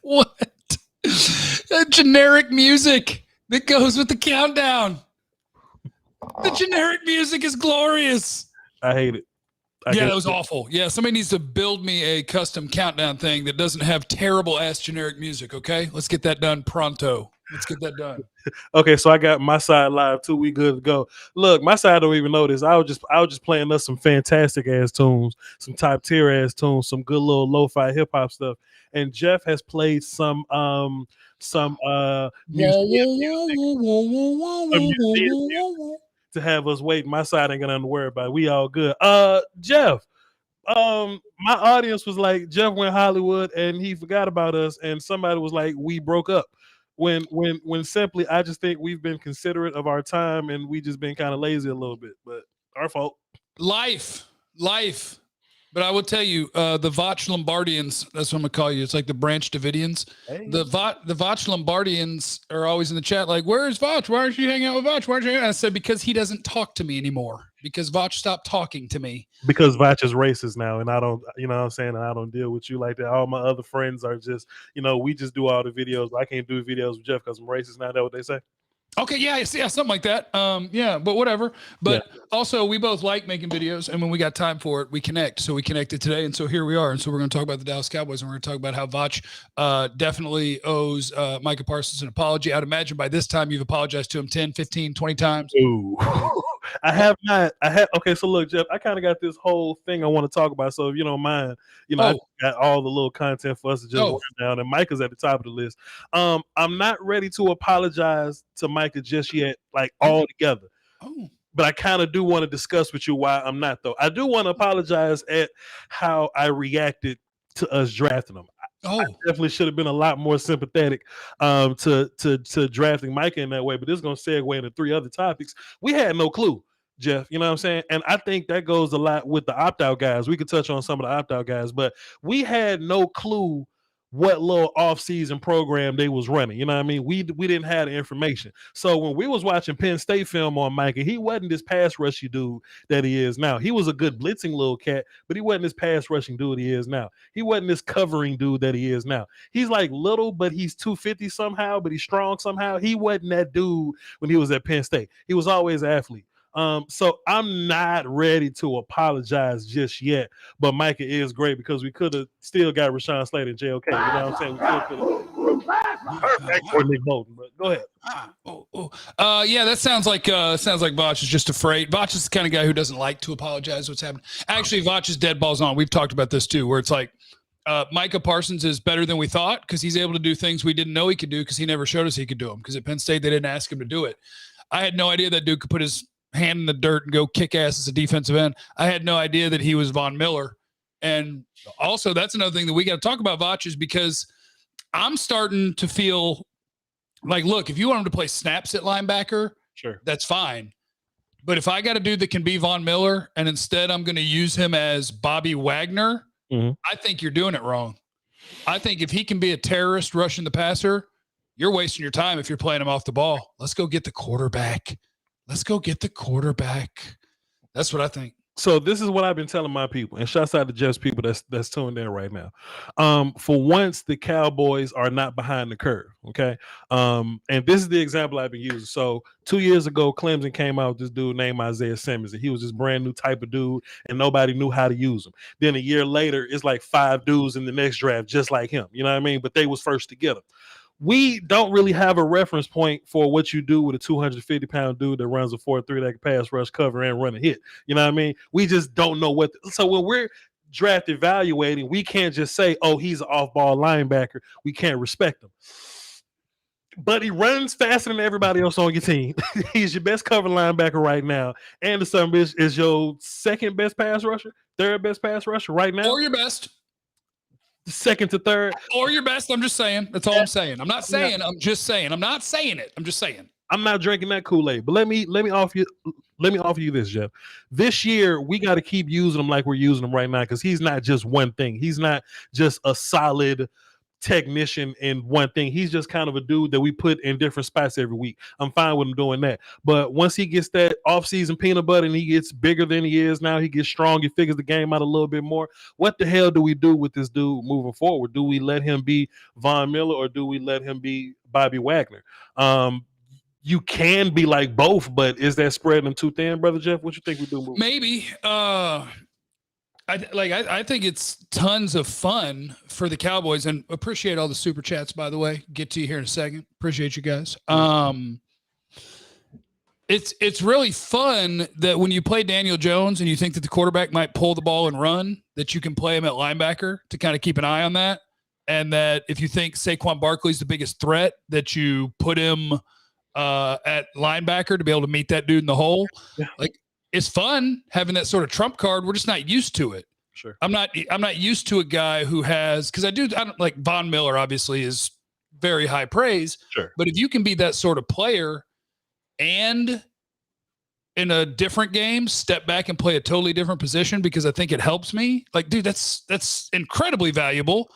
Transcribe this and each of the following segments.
What? Generic music that goes with the countdown. The generic music is glorious. I hate it. That was awful. Yeah, somebody needs to build me a custom countdown thing that doesn't have terrible ass generic music. Okay, let's get that done pronto. Let's get that done. Okay, so I got my side live too. We good to go. Look, my side don't even know this. I was just playing us some fantastic ass tunes, some top tier ass tunes, some good little lo-fi hip hop stuff. And Jeff has played some museum to have us wait. My side ain't gonna worry about it. We all good. Jeff. My audience was like, Jeff went Hollywood and he forgot about us, and somebody was like, we broke up. When simply, I just think we've been considerate of our time and we just been kind of lazy a little bit, but our fault. Life. But I will tell you, the Voch Lombardians, that's what I'm gonna call you. It's like the Branch Davidians. Hey. The Voch Lombardians are always in the chat like, where's Voch? Why aren't you hanging out with Voch? Why aren't you hanging out? I said, because he doesn't talk to me anymore. Because Voch stopped talking to me. Because Voch is racist now, and I don't, you know what I'm saying, and I don't deal with you like that. All my other friends are just, we just do all the videos. I can't do videos with Jeff because I'm racist now. Is that what they say? Okay, yeah, something like that. But whatever. But also, we both like making videos, and when we got time for it, we connect. So we connected today, and so here we are. And so we're going to talk about the Dallas Cowboys, and we're going to talk about how Voch definitely owes Micah Parsons an apology. I'd imagine by this time you've apologized to him 10, 15, 20 times. Ooh. I have not. Okay, so look, Jeff, I kind of got this whole thing I want to talk about. So if you don't mind, I got all the little content for us to just run down, and Micah's at the top of the list. I'm not ready to apologize to Micah just yet, like all together. But I kind of do want to discuss with you why I'm not, though. I do want to apologize at how I reacted to us drafting him. I definitely should have been a lot more sympathetic to drafting Micah in that way, but this is going to segue into 3 other topics. We had no clue, Jeff, you know what I'm saying? And I think that goes a lot with the opt-out guys. We could touch on some of the opt-out guys, but we had no clue what little off-season program they was running. You know what I mean? We didn't have the information. So when we was watching Penn State film on Micah, he wasn't this pass rushy dude that he is now. He was a good blitzing little cat, but he wasn't this pass rushing dude he is now. He wasn't this covering dude that he is now. He's like little, but he's 250 somehow, but he's strong somehow. He wasn't that dude when he was at Penn State. He was always an athlete. So I'm not ready to apologize just yet, but Micah is great because we could have still got Rashawn Slater and JOK. You know what I'm saying? We still could have perfect for Nick Bolton, but go ahead. That sounds like Voch is just afraid. Voch is the kind of guy who doesn't like to apologize what's happening. Actually, Voch is dead balls on. We've talked about this too, where it's like Micah Parsons is better than we thought because he's able to do things we didn't know he could do because he never showed us he could do them. Because at Penn State, they didn't ask him to do it. I had no idea that dude could put his hand in the dirt and go kick ass as a defensive end. I had no idea that he was Von Miller. And also, that's another thing that we got to talk about, Voch, is because I'm starting to feel like, look, if you want him to play snaps at linebacker, sure, that's fine. But if I got a dude that can be Von Miller and instead I'm going to use him as Bobby Wagner, I think you're doing it wrong. I think if he can be a terrorist rushing the passer, you're wasting your time if you're playing him off the ball. Let's go get the quarterback. That's what I think. So this is what I've been telling my people, and shouts out to Jeff's people that's tuned in right now. For once, the Cowboys are not behind the curve, okay? And this is the example I've been using. So 2 years ago, Clemson came out with this dude named Isaiah Simmons, and he was this brand new type of dude, and nobody knew how to use him. Then a year later, it's like 5 dudes in the next draft just like him, you know what I mean? But they was first to get him. We don't really have a reference point for what you do with a 250-pound dude that runs a 4.3 that can pass, rush, cover, and run a hit. You know what I mean? We just don't know what. So when we're draft evaluating, we can't just say, oh, he's an off-ball linebacker. We can't respect him. But he runs faster than everybody else on your team. He's your best cover linebacker right now. And the son bitch is your second best pass rusher, third best pass rusher right now. Or your best. Second to third. Or your best. I'm just saying. That's all I'm saying. I'm not saying. I'm just saying. I'm not saying it. I'm just saying. I'm not drinking that Kool-Aid. But let me offer you this, Jeff. This year, we got to keep using him like we're using him right now because he's not just one thing. He's not just a solid technician in one thing. He's just kind of a dude that we put in different spots every week. I'm fine with him doing that. But once he gets that offseason peanut butter and he gets bigger than he is now, he gets strong, he figures the game out a little bit more. What the hell do we do with this dude moving forward? Do we let him be Von Miller or do we let him be Bobby Wagner? You can be like both, but is that spreading them too thin, Brother Jeff? What you think we do? Maybe. I think it's tons of fun for the Cowboys, and appreciate all the super chats, by the way. Get to you here in a second. Appreciate you guys. It's really fun that when you play Daniel Jones and you think that the quarterback might pull the ball and run, that you can play him at linebacker to kind of keep an eye on that. And that if you think Saquon Barkley's the biggest threat, that you put him at linebacker to be able to meet that dude in the hole. Yeah. Like, it's fun having that sort of trump card. We're just not used to it. Sure. I'm not used to a guy who has, because I don't like Von Miller obviously is very high praise. Sure. But if you can be that sort of player and in a different game, step back and play a totally different position, because I think it helps me. Like, dude, that's incredibly valuable.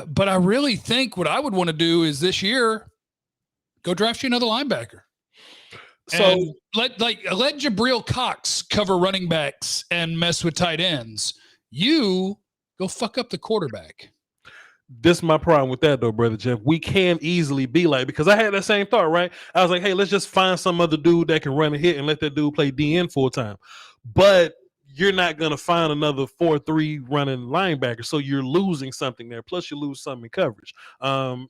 But I really think what I would want to do is this year, go draft you another linebacker. So and let Jabril Cox cover running backs and mess with tight ends. You go fuck up the quarterback. This is my problem with that, though, Brother Jeff. We can easily be like, because I had that same thought, right? I was like, hey, let's just find some other dude that can run a hit and let that dude play DN full time. But you're not going to find another 4-3 running linebacker. So you're losing something there. Plus you lose something in coverage. And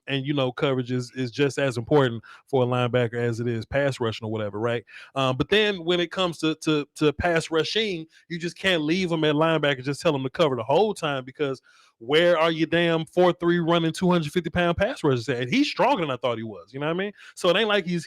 coverage is just as important for a linebacker as it is pass rushing or whatever. Right. But then when it comes to pass rushing, you just can't leave them at linebacker. Just tell them to cover the whole time, because where are you damn 4-3 running 250-pound pass rushers at? And he's stronger than I thought he was. You know what I mean? So it ain't like he's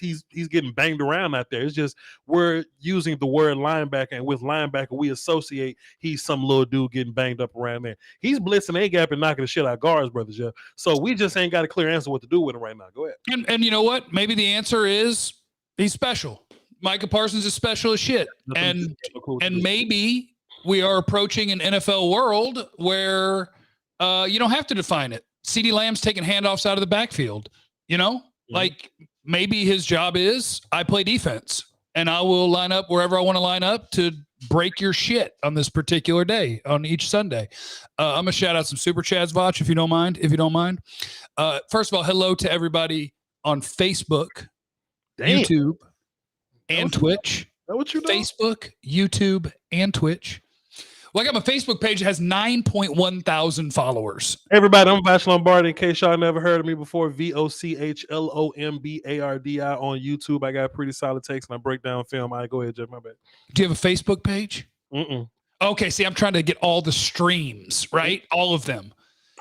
getting banged around out there. It's just we're using the word linebacker, and with linebacker we associate he's some little dude getting banged up around there. He's blitzing A-gap and knocking the shit out of guards, Brother Jeff. So we just ain't got a clear answer what to do with him right now. Go ahead. And you know what? Maybe the answer is he's special. Micah Parsons is special as shit. And maybe we are approaching an NFL world where you don't have to define it. CeeDee Lamb's taking handoffs out of the backfield. Like maybe his job is I play defense and I will line up wherever I want to line up to break your shit on this particular day on each Sunday. I'm going to shout out some super chats, Voch, if you don't mind. First of all, hello to everybody on Facebook, YouTube, and Twitch. What you know? Facebook, YouTube, and Twitch. Well, I got my Facebook page that has 9.1 thousand followers. Everybody, I'm Voch Lombardi. In case y'all never heard of me before, VochLombardi on YouTube. I got pretty solid takes and I break down film. All right, go ahead, Jeff. My bad. Do you have a Facebook page? Mm-mm. Okay, see, I'm trying to get all the streams, right? All of them.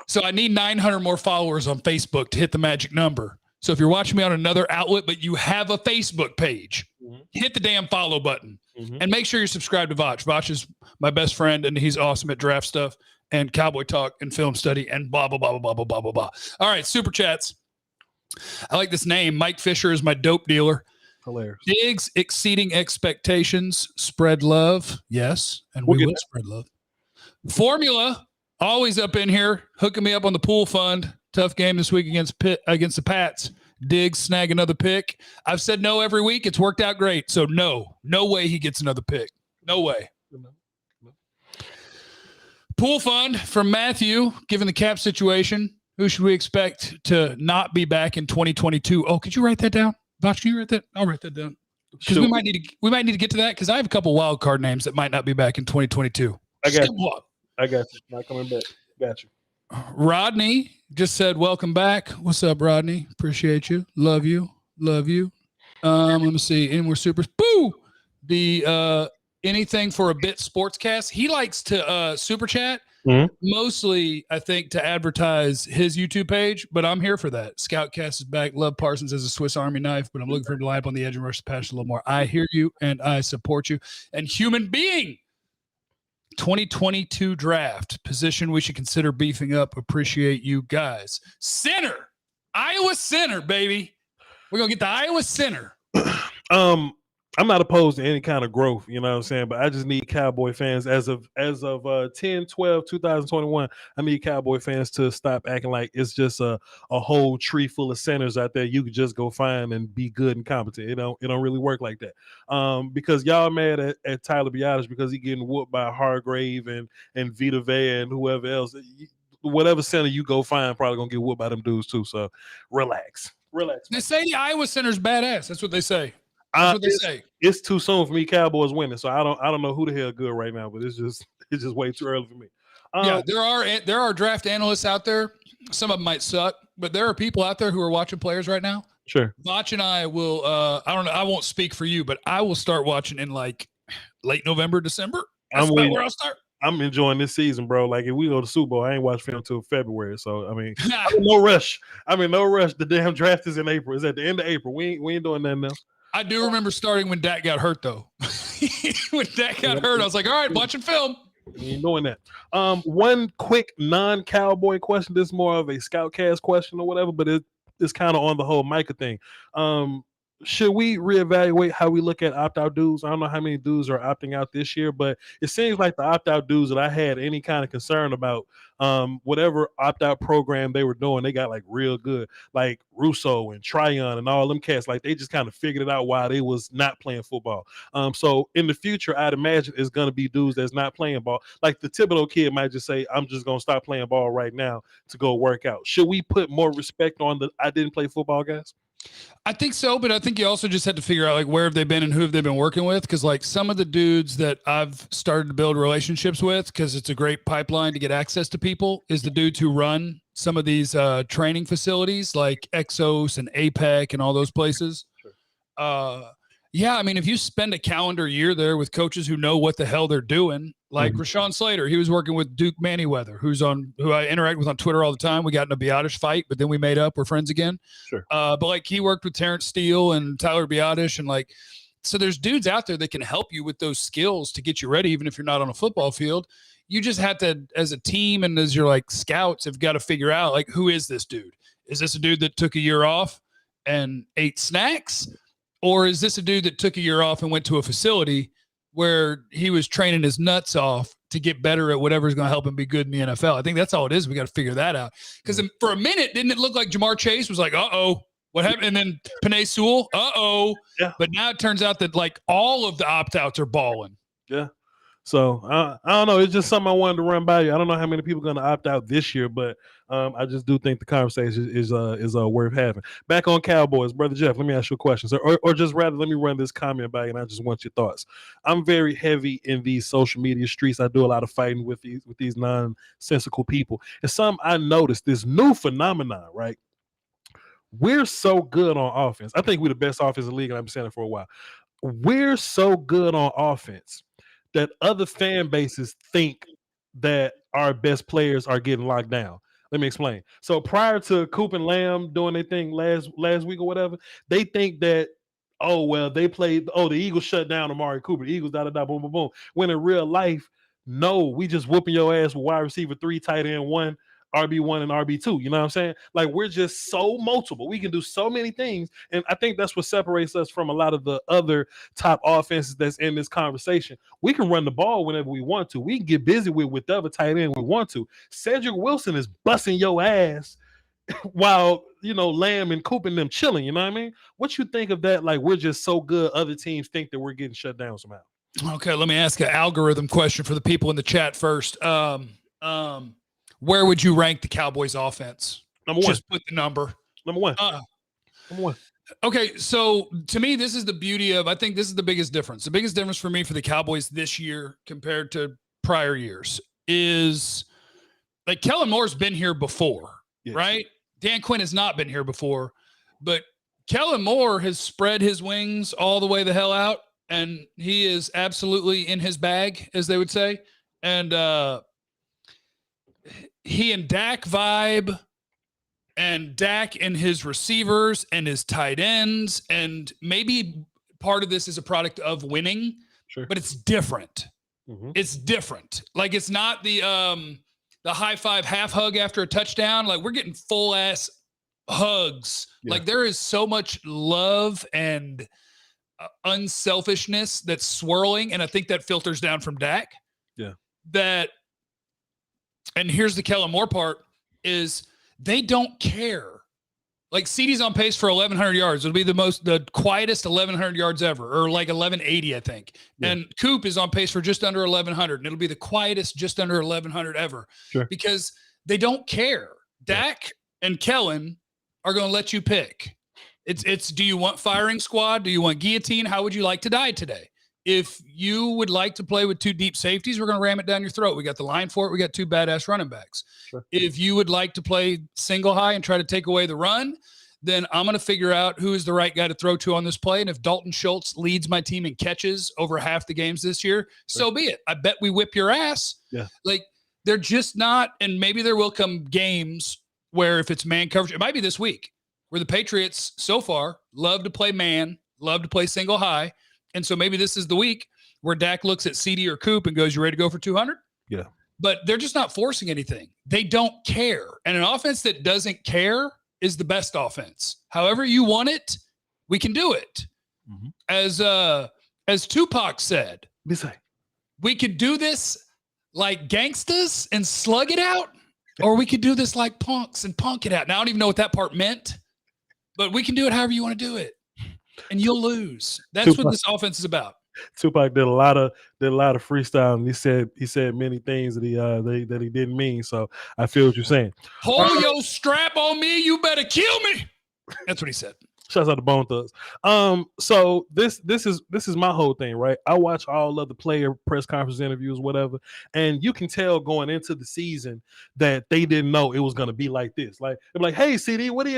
So I need 900 more followers on Facebook to hit the magic number. So if you're watching me on another outlet, but you have a Facebook page, hit the damn follow button and make sure you're subscribed to Voch. Voch is my best friend and he's awesome at draft stuff and cowboy talk and film study and blah, blah, blah, blah, blah, blah, blah, blah. All right. Super chats. I like this name. Mike Fisher is my dope dealer. Hilarious. Diggs exceeding expectations. Spread love. Yes. And we will spread love. Formula always up in here, hooking me up on the pool fund. Tough game this week against the Pats. Diggs snag another pick. I've said no every week. It's worked out great. So no way he gets another pick. No way. No. Pool fund from Matthew, given the cap situation, who should we expect to not be back in 2022? Oh, could you write that down? Voch, can you write that? I'll write that down. Because we might need to get to that, because I have a couple wild card names that might not be back in 2022. I got you. Not coming back. Got you. Rodney just said, welcome back. What's up, Rodney? Appreciate you. Love you. Let me see. Any more supers? Boo! The anything for a bit sportscast. He likes to super chat. Mostly, I think, to advertise his YouTube page, but I'm here for that. Scoutcast is back. Love Parsons as a Swiss Army knife, but I'm looking for him to line up on the edge and rush the passion a little more. I hear you and I support you. And human being. 2022 draft position we should consider beefing up. Appreciate you guys. Center, Iowa center, baby. We're gonna get the Iowa center. I I'm not opposed to any kind of growth, you know what I'm saying? But I just need Cowboy fans as of 10/12/2021. I need Cowboy fans to stop acting like it's just a whole tree full of centers out there you could just go find and be good and competent. It don't really work like that. Because y'all mad at Tyler Biotish because he getting whooped by Hargrave and Vita Vea and whoever else. Whatever center you go find probably gonna get whooped by them dudes too. So relax. They say the Iowa center's badass. That's what they say. That's what they say. It's too soon for me. Cowboys winning, so I don't know who the hell good right now. But it's just way too early for me. Yeah, there are draft analysts out there. Some of them might suck, but there are people out there who are watching players right now. Sure. Voch and I will. I don't know. I won't speak for you, but I will start watching in like late November, December. That's about where I'll start. I'm enjoying this season, bro. Like if we go to Super Bowl, I ain't watch film until February. So I mean, no rush. No rush. The damn draft is in April. It's at the end of April. We ain't doing nothing else. I do remember starting when Dak got hurt, though. When Dak got hurt, I was like, all right, watching film. We ain't doing that. One quick non-Cowboy question. This is more of a Scoutcast question or whatever, but it's kind of on the whole Micah thing. Should we reevaluate how we look at opt-out dudes? I don't know how many dudes are opting out this year, but it seems like the opt-out dudes that I had any kind of concern about, whatever opt-out program they were doing, they got like real good, like Russo and Tryon and all them cats. Like they just kind of figured it out while they was not playing football. So in the future, I'd imagine it's going to be dudes that's not playing ball. Like the Thibodeau kid might just say, I'm just going to stop playing ball right now to go work out. Should we put more respect on the I didn't play football guys? I think so, but I think you also just had to figure out like where have they been and who have they been working with, because like some of the dudes that I've started to build relationships with, because it's a great pipeline to get access to people, is the dudes who run some of these training facilities like Exos and APEC and all those places. Sure. Yeah, I mean, if you spend a calendar year there with coaches who know what the hell they're doing, like Rashawn Slater, he was working with Duke Manyweather, who I interact with on Twitter all the time. We got in a Biotish fight, but then we made up. We're friends again. Sure. But like he worked with Terrence Steele and Tyler Biotish, and like, so there's dudes out there that can help you with those skills to get you ready, even if you're not on a football field. You just have to, as a team and as your like scouts, have got to figure out like, who is this dude? Is this a dude that took a year off and ate snacks? Or is this a dude that took a year off and went to a facility where he was training his nuts off to get better at whatever's going to help him be good in the NFL? I think that's all it is. We got to figure that out. Because for a minute, didn't it look like Jamar Chase was like, uh-oh, what happened? And then Penei Sewell, uh-oh. Yeah. But now it turns out that like all of the opt-outs are balling. Yeah. So I don't know. It's just something I wanted to run by you. I don't know how many people are going to opt out this year, but I just do think the conversation is worth having. Back on Cowboys, Brother Jeff, let me ask you a question. Or just rather, let me run this comment by you, and I just want your thoughts. I'm very heavy in these social media streets. I do a lot of fighting with these nonsensical people. And I noticed this new phenomenon, right? We're so good on offense. I think we're the best offense in the league, and I've been saying it for a while. We're so good on offense that other fan bases think that our best players are getting locked down. Let me explain. So prior to Coop and Lamb doing their thing last week or whatever, they think that, oh, well, the Eagles shut down Amari Cooper. The Eagles, boom, boom, boom. When in real life, no, we just whooping your ass with wide receiver 3, tight end 1, RB1 and RB2. You know what I'm saying? Like, we're just so multiple. We can do so many things. And I think that's what separates us from a lot of the other top offenses that's in this conversation. We can run the ball whenever we want to. We can get busy with whatever tight end we want to. Cedric Wilson is busting your ass while, Lamb and Coop and them chilling. You know what I mean? What you think of that? Like, we're just so good, other teams think that we're getting shut down somehow. Okay, let me ask an algorithm question for the people in the chat first. Where would you rank the Cowboys offense? Number 1. Just put the number. Number 1. Number 1. Okay, so to me, this is the beauty of, I think this is the biggest difference. The biggest difference for me for the Cowboys this year compared to prior years is like Kellen Moore's been here before, yes, right? Dan Quinn has not been here before, but Kellen Moore has spread his wings all the way the hell out, and he is absolutely in his bag, as they would say. And he and Dak vibe, and Dak and his receivers and his tight ends, and maybe part of this is a product of winning, sure, but it's different. Mm-hmm. It's different. Like, it's not the high five half hug after a touchdown. Like, we're getting full ass hugs. Yeah. Like, there is so much love and unselfishness that's swirling, and I think that filters down from Dak. Yeah. And here's the Kellen Moore part, is they don't care. Like CeeDee's on pace for 1,100 yards. It'll be the quietest 1,100 yards ever, or like 1,180, I think. Yeah. And Coop is on pace for just under 1,100, and it'll be the quietest just under 1,100 ever. Sure. Because they don't care. Dak and Kellen are going to let you pick. It's do you want firing squad? Do you want guillotine? How would you like to die today? If you would like to play with 2 deep safeties, we're going to ram it down your throat. We got the line for it. We got 2 badass running backs. Sure. If you would like to play single high and try to take away the run, then I'm going to figure out who is the right guy to throw to on this play. And if Dalton Schultz leads my team in catches over half the games this year, so be it. I bet we whip your ass. Yeah. Like, they're just not, and maybe there will come games where if it's man coverage, it might be this week, where the Patriots so far love to play man, love to play single high. And so maybe this is the week where Dak looks at CeeDee or Coop and goes, you ready to go for 200? Yeah. But they're just not forcing anything. They don't care. And an offense that doesn't care is the best offense. However you want it, we can do it. Mm-hmm. As Tupac said, we could do this like gangsters and slug it out, or we could do this like punks and punk it out. Now, I don't even know what that part meant, but we can do it however you want to do it. And you'll lose. That's what this offense is about. Tupac did a lot of freestyle, and he said many things that he didn't mean. So I feel what you're saying. Hold your strap on me, you better kill me. That's what he said. Shouts out to Bone Thugs. So this is my whole thing, right? I watch all of the player press conference interviews, whatever, and you can tell going into the season that they didn't know it was going to be like this. Like they're like, "Hey, CD, what are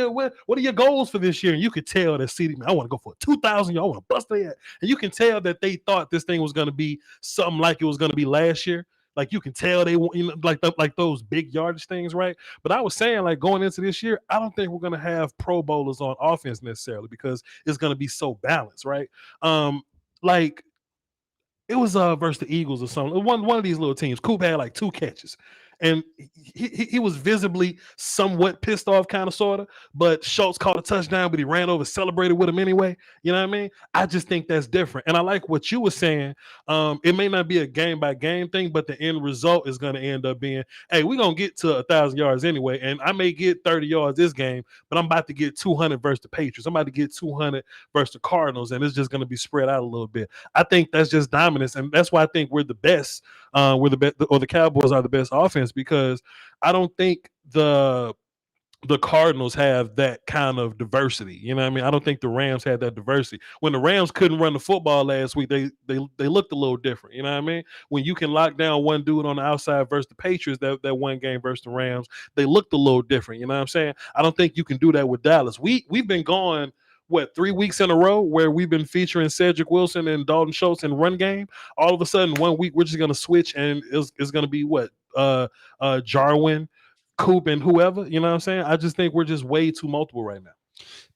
your goals for this year?" And you could tell that CD, man, I want to go for 2,000. I want to bust their ass. And you can tell that they thought this thing was going to be something like it was going to be last year. Like you can tell they want, like those big yardage things, right? But I was saying, like going into this year, I don't think we're gonna have Pro Bowlers on offense necessarily because it's gonna be so balanced, right? Like it was versus the Eagles or something. One of these little teams. Coop had like 2 catches, and he was visibly somewhat pissed off, kind of, sort of. But Schultz caught a touchdown, but he ran over, celebrated with him anyway. You know what I mean? I just think that's different. And I like what you were saying. It may not be a game by game thing, but the end result is going to end up being, hey, we're going to get to 1,000 yards anyway. And I may get 30 yards this game, but I'm about to get 200 versus the Patriots. I'm about to get 200 versus the Cardinals. And it's just going to be spread out a little bit. I think that's just dominance. And that's why I think we're the best. We're the best, or the Cowboys are the best offense, because I don't think the Cardinals have that kind of diversity. You know what I mean? I don't think the Rams had that diversity. When the Rams couldn't run the football last week, they looked a little different. You know what I mean? When you can lock down one dude on the outside versus the Patriots, that one game versus the Rams, they looked a little different. You know what I'm saying? I don't think you can do that with Dallas. We've been going, 3 weeks in a row where we've been featuring Cedric Wilson and Dalton Schultz in run game. All of a sudden, 1 week we're just going to switch, and it's going to be Jarwin, Coop, and whoever. You know what I'm saying? I just think we're just way too multiple right now.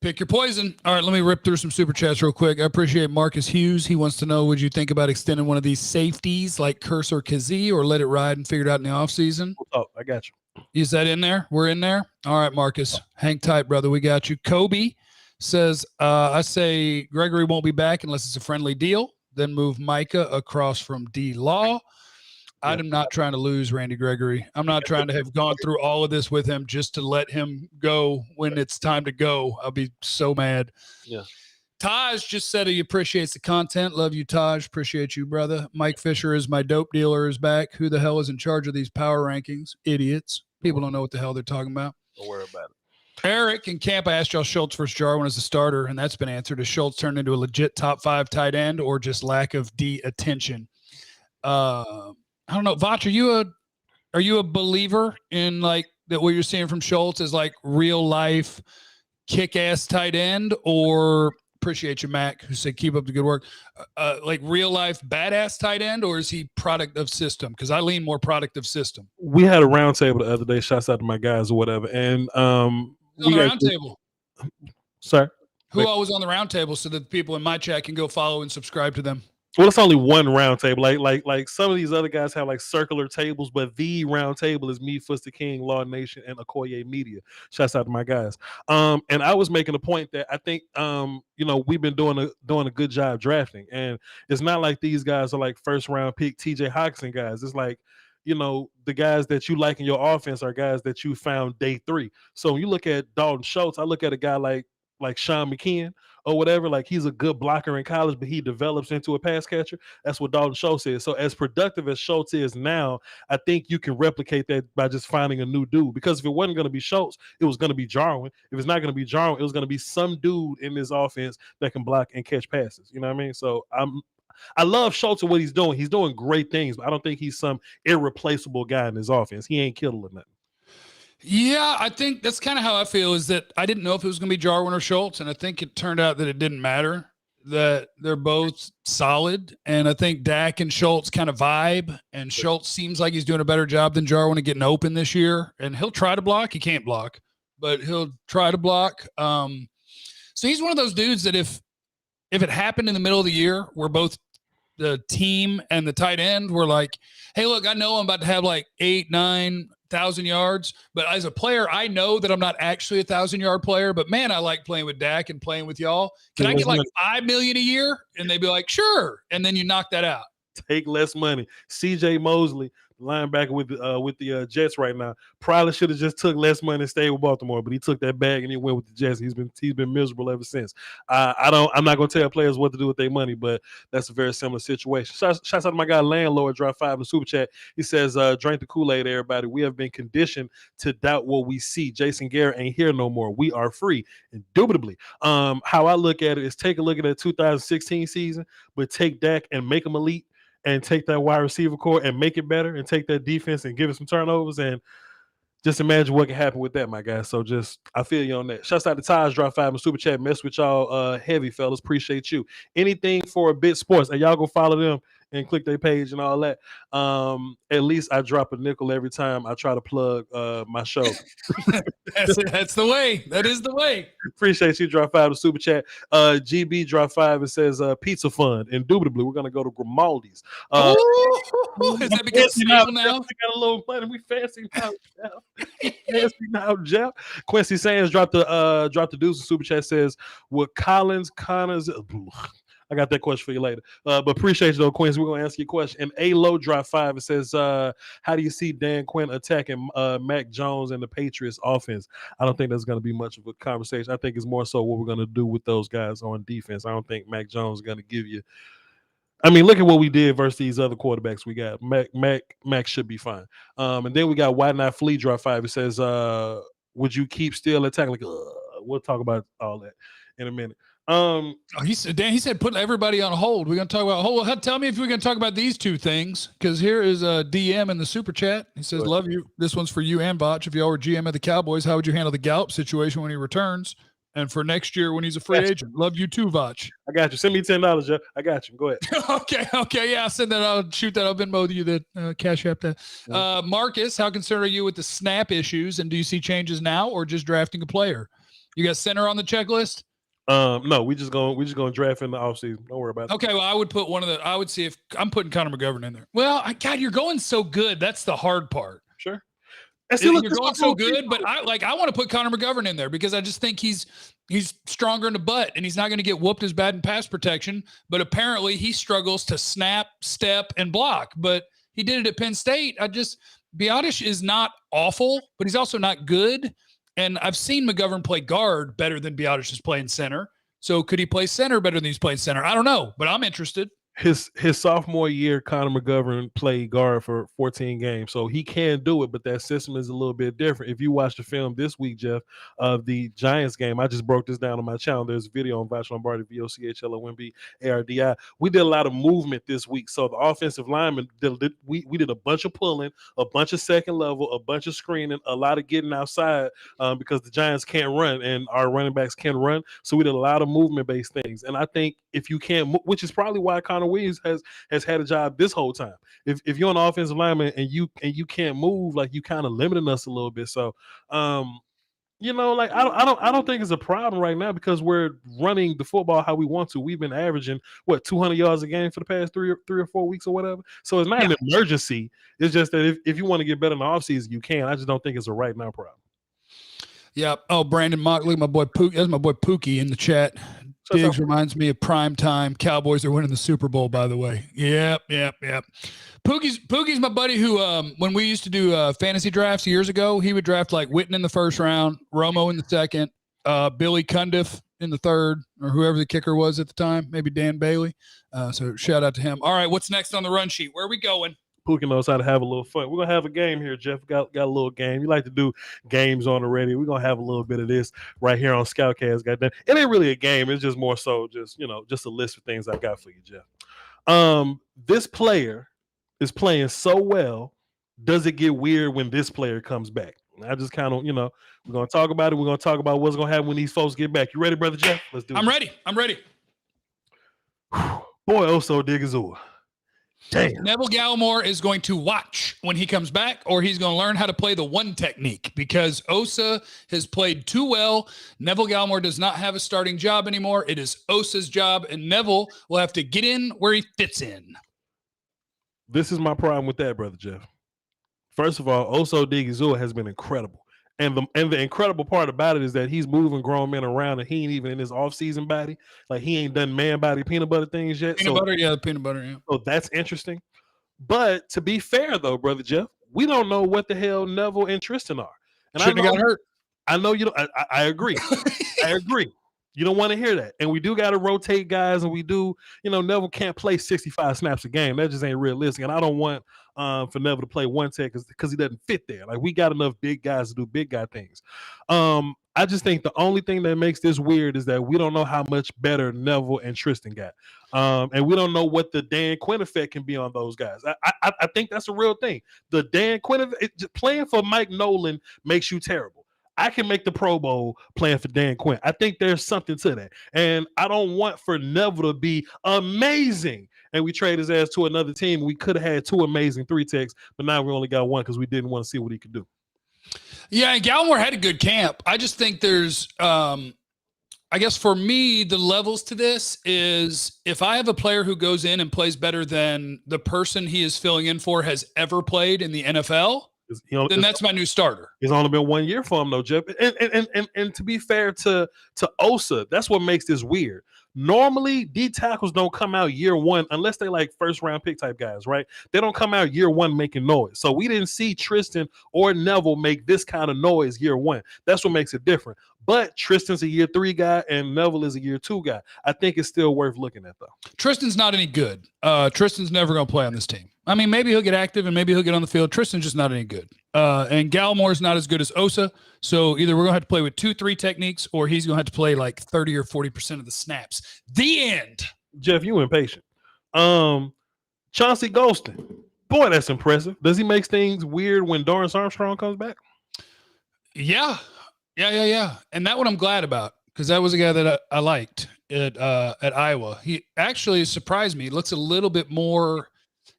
Pick your poison. All right, let me rip through some super chats real quick. I appreciate Marcus Hughes. He wants to know, would you think about extending one of these safeties like Curse or Kazee, or let it ride and figure it out in the offseason? Oh, I got you. Is that in there? We're in there? All right, Marcus. Hang tight, brother. We got you. Kobe says, I say Gregory won't be back unless it's a friendly deal. Then move Micah across from D-Law. I'm not trying to lose Randy Gregory. I'm not trying to have gone through all of this with him just to let him go when it's time to go. I'll be so mad. Yeah. Taj just said he appreciates the content. Love you, Taj. Appreciate you, brother. Mike Fisher is my dope dealer is back. Who the hell is in charge of these power rankings? Idiots. People don't know what the hell they're talking about. Don't worry about it. Eric in camp, I asked y'all Schultz versus Jarwin as a starter, and that's been answered. Is Schultz turned into a legit top 5 tight end, or just lack of D attention? I don't know. Voch, are you a believer in like that what you're seeing from Schultz is like real life kick-ass tight end, or appreciate you, Mac, who said keep up the good work, like real life badass tight end, or is he product of system? Because I lean more product of system. We had a roundtable the other day. Shouts out to my guys or whatever. And on the roundtable. Sorry. Who all was on the roundtable so that the people in my chat can go follow and subscribe to them? Well, it's only one round table. Like some of these other guys have like circular tables, but the round table is me, Fuster King, Law Nation, and Okoye Media. Shouts out to my guys. And I was making a point that I think we've been doing a good job drafting, and it's not like these guys are like first round pick TJ Hawkinson guys. It's like the guys that you like in your offense are guys that you found day 3. So when you look at Dalton Schultz, I look at a guy like Sean McKeon or whatever. Like he's a good blocker in college, but he develops into a pass catcher. That's what Dalton Schultz is. So as productive as Schultz is now, I think you can replicate that by just finding a new dude. Because if it wasn't going to be Schultz, it was going to be Jarwin. If it's not going to be Jarwin, it was going to be some dude in this offense that can block and catch passes. You know what I mean? So I love Schultz and what he's doing. He's doing great things, but I don't think he's some irreplaceable guy in his offense. He ain't Kittle or nothing. Yeah, I think that's kind of how I feel, is that I didn't know if it was going to be Jarwin or Schultz, and I think it turned out that it didn't matter, that they're both solid. And I think Dak and Schultz kind of vibe, and Schultz seems like he's doing a better job than Jarwin at getting open this year. And he'll try to block. He can't block, but he'll try to block. So he's one of those dudes that if it happened in the middle of the year where both the team and the tight end were like, hey, look, I know I'm about to have like 8,000-9,000 yards, but as a player, I know that I'm not actually a 1,000-yard player, but man, I like playing with Dak and playing with y'all. Can I get like $5 million a year? And they'd be like, sure. And then you knock that out. Take less money. CJ Mosley, linebacker with the Jets right now, probably should have just took less money and stayed with Baltimore, but he took that bag and he went with the Jets. He's been miserable ever since. I'm not gonna tell players what to do with their money, but that's a very similar situation. Shouts out to my guy Landlord, drop 5 in the super chat. He says, drink the Kool-Aid, everybody. We have been conditioned to doubt what we see. Jason Garrett ain't here no more. We are free. Indubitably. How I look at it is take a look at the 2016 season, but take Dak and make him elite, and take that wide receiver core and make it better, and take that defense and give it some turnovers, and just imagine what can happen with that, my guy. So I feel you on that. Shouts out to Taj, drop 5 in super chat. Mess with y'all heavy, fellas. Appreciate you. Anything for a bit sports, and y'all go follow them and click their page and all that. At least I drop a nickel every time I try to plug my show. That's the way. That is the way. Appreciate you. Drop 5 to super chat. GB drop 5 and says pizza fund. Indubitably, we're gonna go to Grimaldi's. Is that because now? We got a little money. We fancy now, Jeff. Fancy now, Jeff. Quincy Sands dropped the deuce in super chat. Says, would Collins, Connors? I got that question for you later. But appreciate you though, Quincy. We're gonna ask you a question. And A Low drop 5. It says, how do you see Dan Quinn attacking Mac Jones and the Patriots offense? I don't think that's gonna be much of a conversation. I think it's more so what we're gonna do with those guys on defense. I don't think Mac Jones is gonna give you. I mean, look at what we did versus these other quarterbacks we got. Mac should be fine. And then we got Why Not Flee drop 5. It says, would you keep still attacking? Like, we'll talk about all that in a minute. He said put everybody on hold. We're gonna talk about tell me if we're gonna talk about these two things, because here is a DM in the super chat. He says, love you. This one's for you and Voch. If y'all were GM of the Cowboys, how would you handle the Gallup situation when he returns? And for next year when he's a free agent? Love you too, Voch. I got you. Send me $10, Jeff. I got you. Go ahead. Okay. Yeah, I'll send that. I'll shoot that. I'll Venmo you that cash app that. Marcus, how concerned are you with the snap issues? And do you see changes now or just drafting a player? You got center on the checklist? No, we just gonna draft in the offseason. Don't worry about it. Okay, well, I would see if I'm putting Connor McGovern in there. Well, God, you're going so good. That's the hard part. Sure. You're going so good, but I want to put Connor McGovern in there because I just think he's stronger in the butt, and he's not going to get whooped as bad in pass protection. But apparently he struggles to snap, step, and block. But he did it at Penn State. Biadasz is not awful, but he's also not good. And I've seen McGovern play guard better than Biadasz is playing center. So could he play center better than he's playing center? I don't know, but I'm interested. His sophomore year, Connor McGovern played guard for 14 games, so he can do it, but that system is a little bit different. If you watch the film this week, Jeff, of the Giants game, I just broke this down on my channel. There's a video on Voch Lombardi, VOCHLOMBARDI. We did a lot of movement this week, so the offensive linemen, we did a bunch of pulling, a bunch of second level, a bunch of screening, a lot of getting outside because the Giants can't run and our running backs can run, so we did a lot of movement-based things. And I think if you can't, which is probably why Connor Williams has had a job this whole time. If you're an offensive lineman and you can't move, like, you kind of limiting us a little bit. So Like I don't think it's a problem right now because we're running the football how we want to. We've been averaging 200 yards a game for the past three or 4 weeks or whatever. So it's not an emergency. It's just that if you want to get better in the offseason, you can. I just don't think it's a right now problem. Yeah. Oh, Brandon Mockley, my boy Pookie. That's my boy Pookie in the chat. Diggs reminds me of prime time. Cowboys are winning the Super Bowl, by the way. Yep. Pookie's my buddy who, when we used to do fantasy drafts years ago, he would draft like Witten in the first round, Romo in the second, Billy Cundiff in the third, or whoever the kicker was at the time, maybe Dan Bailey. So shout out to him. All right, what's next on the run sheet? Where are we going? Pookie knows how to have a little fun. We're gonna have a game here, Jeff. Got a little game. You like to do games on the radio. We're gonna have a little bit of this right here on Scoutcast. Goddamn, it ain't really a game. It's just more so just a list of things I got for you, Jeff. This player is playing so well. Does it get weird when this player comes back? I just kind of, we're gonna talk about it. We're gonna talk about what's gonna happen when these folks get back. You ready, brother Jeff? Let's do it. I'm ready. Boy, Oso Digazua. Damn. Neville Gallimore is going to watch when he comes back, or he's going to learn how to play the one technique because Osa has played too well. Neville Gallimore does not have a starting job anymore. It is Osa's job, and Neville will have to get in where he fits in. This is my problem with that, brother Jeff. First of all, Oso Digizua has been incredible. And the incredible part about it is that he's moving grown men around and he ain't even in his off-season body. Like he ain't done man body peanut butter things yet. Peanut butter, yeah. So that's interesting. But to be fair though, brother Jeff, we don't know what the hell Neville and Tristan are. And shouldn't have got hurt. I know you don't. I agree. I agree. You don't want to hear that. And we do got to rotate guys, and we do, Neville can't play 65 snaps a game. That just ain't realistic. And I don't want for Neville to play one tech because he doesn't fit there. Like we got enough big guys to do big guy things. I just think the only thing that makes this weird is that we don't know how much better Neville and Tristan got. And we don't know what the Dan Quinn effect can be on those guys. I think that's a real thing. The Dan Quinn effect, playing for Mike Nolan makes you terrible. I can make the Pro Bowl playing for Dan Quinn. I think there's something to that. And I don't want for Neville to be amazing. And we trade his ass to another team. We could have had two amazing three techs, but now we only got one because we didn't want to see what he could do. Yeah, and Gallimore had a good camp. I just think there's, I guess for me, the levels to this is if I have a player who goes in and plays better than the person he is filling in for has ever played in the NFL, then that's my new starter. It's only been 1 year for him, though, Jeff. And to be fair to Osa, that's what makes this weird. Normally, D tackles don't come out year one unless they like first round pick type guys, right? They don't come out year one making noise. So we didn't see Tristan or Neville make this kind of noise year one. That's what makes it different. But Tristan's a year 3 guy and Neville is a year 2 guy. I think it's still worth looking at, though. Tristan's not any good. Tristan's never going to play on this team. I mean, maybe he'll get active and maybe he'll get on the field. Tristan's just not any good. And Gallimore's not as good as Osa. So either we're going to have to play with 2-3 techniques or he's going to have to play like 30 or 40% of the snaps. The end. Jeff, you impatient. Chauncey Golston. Boy, that's impressive. Does he make things weird when Dorrance Armstrong comes back? Yeah. And that one I'm glad about because that was a guy that I liked at Iowa. He actually surprised me. He looks a little bit more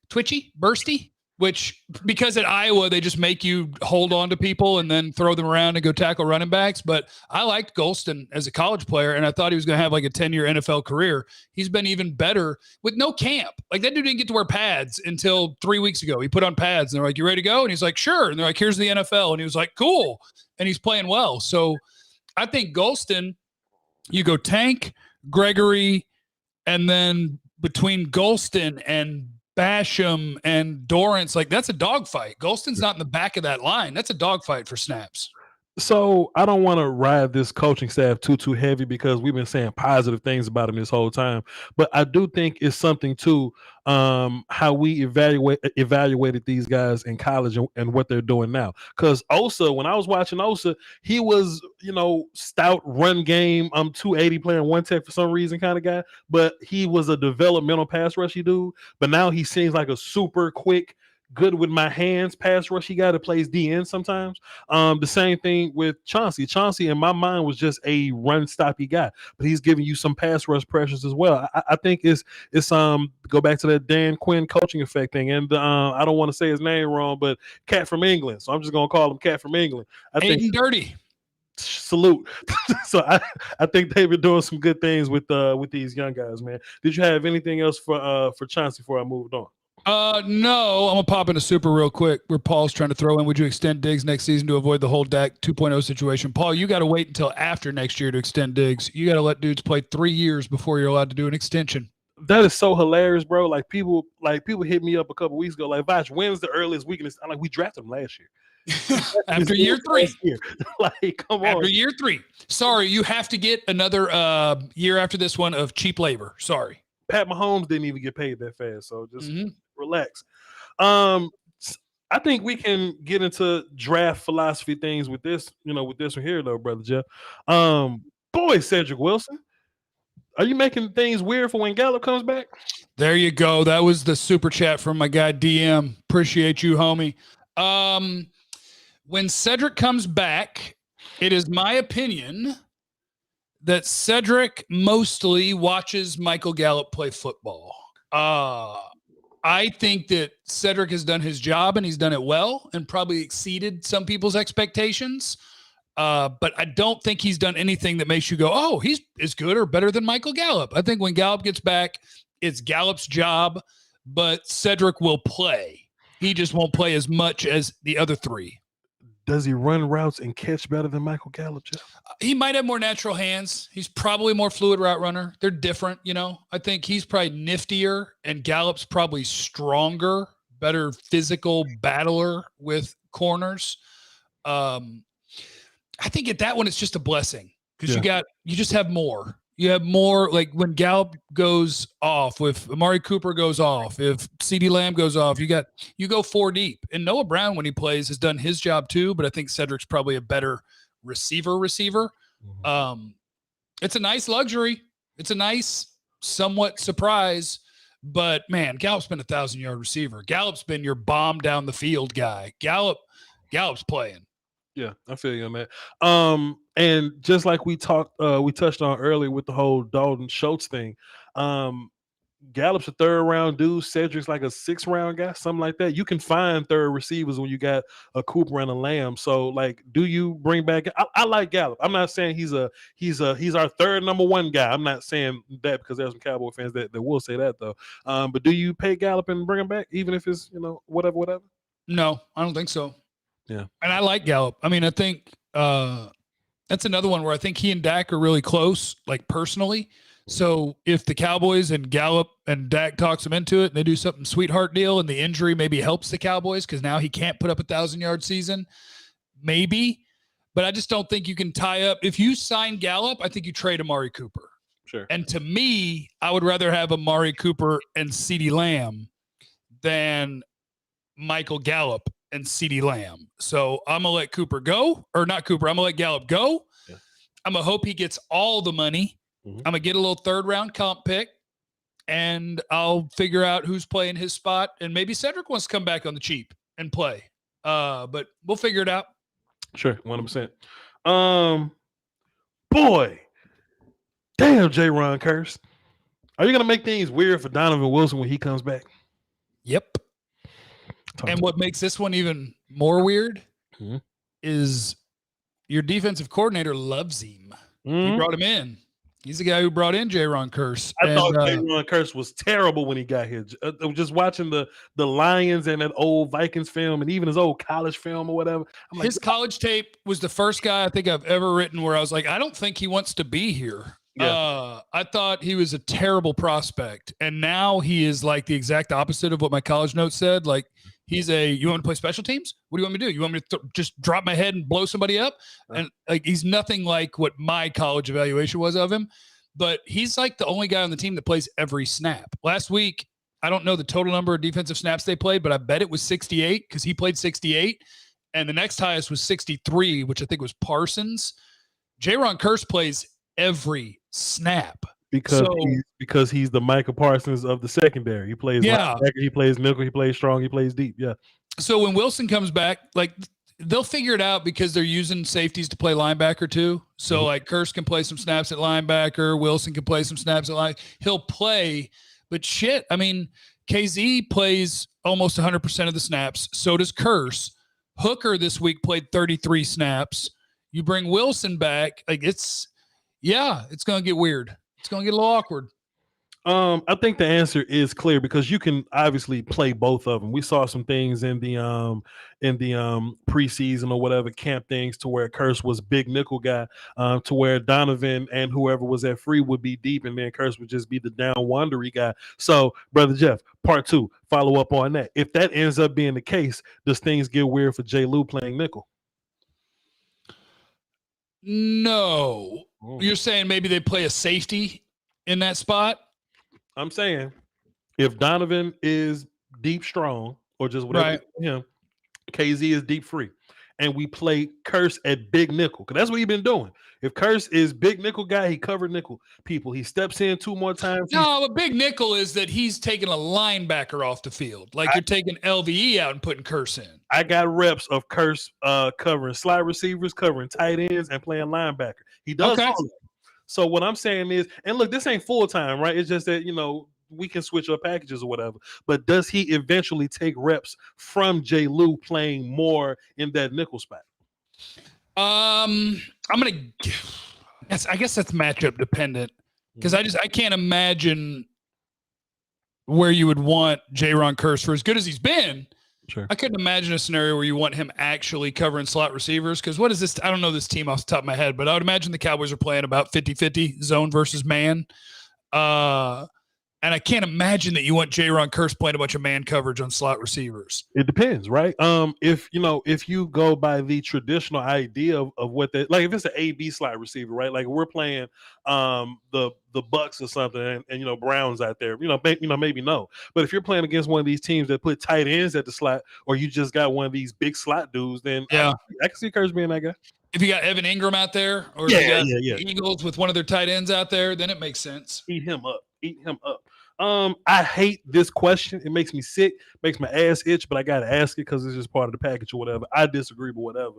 twitchy, bursty, which because at Iowa, they just make you hold on to people and then throw them around and go tackle running backs. But I liked Golston as a college player, and I thought he was going to have like a 10-year NFL career. He's been even better with no camp. Like that dude didn't get to wear pads until 3 weeks ago. He put on pads and they're like, "You ready to go?" And he's like, "Sure." And they're like, "Here's the NFL." And he was like, "Cool." And he's playing well. So I think Golston, you go Tank, Gregory, and then between Golston and Basham and Dorrance, like that's a dogfight. Golston's not in the back of that line. That's a dogfight for snaps. So I don't want to ride this coaching staff too heavy because we've been saying positive things about him this whole time. But I do think it's something to how we evaluated these guys in college and what they're doing now. Because Osa, when I was watching Osa, he was, stout run game. 280 playing one tech for some reason kind of guy. But he was a developmental pass rushy dude. But now he seems like a super quick, good with my hands pass rush. He got to plays DN sometimes. The same thing with Chauncey. Chauncey in my mind was just a run stoppy guy, but he's giving you some pass rush pressures as well. I think it's go back to that Dan Quinn coaching effect thing. And I don't want to say his name wrong, but Cat from England. So I'm just gonna call him Cat from England. I think Dirty. salute. So I think they've been doing some good things with these young guys, man. Did you have anything else for Chauncey before I moved on? No, I'm gonna pop in a super real quick where Paul's trying to throw in. Would you extend Diggs next season to avoid the whole Dak 2.0 situation? Paul, you got to wait until after next year to extend Diggs. You got to let dudes play 3 years before you're allowed to do an extension. That is so hilarious, bro. Like people hit me up a couple weeks ago, like, Voch, when's the earliest weakness? I'm like, we drafted him last year. After year 3. Like, come on. After year 3. Sorry, you have to get another year after this one of cheap labor. Sorry. Pat Mahomes didn't even get paid that fast, so just relax. I think we can get into draft philosophy things with this, with this one here, though, brother Jeff. Boy, Cedric Wilson, are you making things weird for when Gallup comes back? There you go. That was the super chat from my guy DM. Appreciate you, homie. When Cedric comes back, it is my opinion that Cedric mostly watches Michael Gallup play football. I think that Cedric has done his job and he's done it well and probably exceeded some people's expectations. But I don't think he's done anything that makes you go, oh, he's as good or better than Michael Gallup. I think when Gallup gets back, it's Gallup's job, but Cedric will play. He just won't play as much as the other 3. Does he run routes and catch better than Michael Gallup, Jeff? He might have more natural hands. He's probably more fluid route runner. They're different, I think he's probably niftier and Gallup's probably stronger, better physical battler with corners. I think at that one, it's just a blessing because you just have more. You have more, like when Gallup goes off, if Amari Cooper goes off, if CeeDee Lamb goes off, you go 4 deep. And Noah Brown, when he plays, has done his job too, but I think Cedric's probably a better receiver. It's a nice luxury. It's a nice, somewhat surprise, but man, Gallup's been 1,000-yard receiver. Gallup's been your bomb down the field guy. Gallup's playing. Yeah, I feel you on that. And just like we touched on earlier with the whole Dalton Schultz thing, Gallup's a 3rd-round dude. Cedric's like a 6th-round guy, something like that. You can find 3rd receivers when you got a Cooper and a Lamb. So, like, do you bring back? I like Gallup. I'm not saying he's our 3rd number 1 guy. I'm not saying that because there's some Cowboy fans that will say that though. But do you pay Gallup and bring him back, even if it's whatever? No, I don't think so. Yeah. And I like Gallup. I mean, I think that's another one where I think he and Dak are really close, like personally. So if the Cowboys and Gallup and Dak talks him into it and they do something sweetheart deal and the injury maybe helps the Cowboys because now he can't put up 1,000-yard season, maybe. But I just don't think you can tie up. If you sign Gallup, I think you trade Amari Cooper. Sure. And to me, I would rather have Amari Cooper and CeeDee Lamb than Michael Gallup and CeeDee Lamb. So I'm going to let Cooper go, or not Cooper. I'm going to let Gallup go. Yeah. I'm going to hope he gets all the money. I'm going to get a little 3rd-round comp pick, and I'll figure out who's playing his spot. And maybe Cedric wants to come back on the cheap and play. But we'll figure it out. Sure, 100%. Boy, damn, J-Ron Curse. Are you going to make things weird for Donovan Wilson when he comes back? Yep. And what makes this one even more weird is your defensive coordinator loves him. He brought him in. He's the guy who brought in J-Ron Curse. I thought J-Ron Curse was terrible when he got here. Just watching the Lions and that old Vikings film and even his old college film or whatever. His college tape was the first guy I think I've ever written where I was like, I don't think he wants to be here. Yeah. I thought he was a terrible prospect. And now he is like the exact opposite of what my college notes said. Like, you want to play special teams? What do you want me to do? You want me to just drop my head and blow somebody up? And like, he's nothing like what my college evaluation was of him, but he's like the only guy on the team that plays every snap. Last week, I don't know the total number of defensive snaps they played, but I bet it was 68 because he played 68. And the next highest was 63, which I think was Parsons. J-Ron Curse plays every snap. Because he's the Micah Parsons of the secondary. He plays linebacker, he plays nickel, he plays strong, he plays deep. Yeah. So when Wilson comes back, like they'll figure it out because they're using safeties to play linebacker too. So like Curse can play some snaps at linebacker, Wilson can play some snaps at linebacker. He'll play, but shit, I mean, KZ plays almost 100% of the snaps. So does Curse. Hooker this week played 33 snaps. You bring Wilson back. Like it's going to get weird. It's going to get a little awkward. I think the answer is clear because you can obviously play both of them. We saw some things in the preseason or whatever camp things to where Curse was big nickel guy, to where Donovan and whoever was at free would be deep, and then Curse would just be the down wandery guy. So, brother Jeff, part 2, follow up on that. If that ends up being the case, does things get weird for J. Lou playing nickel? No. You're saying maybe they play a safety in that spot? I'm saying if Donovan is deep strong or just whatever him, KZ is deep free, and we play Curse at big nickel, because that's what he's been doing. If Curse is big nickel guy, he covered nickel people. He steps in 2 more times. No, but big nickel is that he's taking a linebacker off the field. Like you're taking LVE out and putting Curse in. I got reps of Curse covering slide receivers, covering tight ends, and playing linebacker. He does all of that. So what I'm saying is, and look, this ain't full time, right? It's just that, we can switch up packages or whatever. But does he eventually take reps from J. Lou playing more in that nickel spot? I guess that's matchup dependent, because I can't imagine where you would want Jaron Curse for as good as he's been. Sure. I couldn't imagine a scenario where you want him actually covering slot receivers, because what is this? I don't know this team off the top of my head, but I would imagine the Cowboys are playing about 50-50 zone versus man. And I can't imagine that you want Jaron Curse playing a bunch of man coverage on slot receivers. It depends, right? If you go by the traditional idea of what they like, if it's an AB slot receiver, right? Like we're playing the Bucks or something, and Browns out there, maybe no. But if you're playing against one of these teams that put tight ends at the slot, or you just got one of these big slot dudes, then I can see Curse being that guy. If you got Evan Ingram out there, or the Eagles with one of their tight ends out there, then it makes sense. Eat him up. I hate this question. It makes me sick, makes my ass itch, but I gotta ask it because it's just part of the package or whatever. I disagree, but whatever.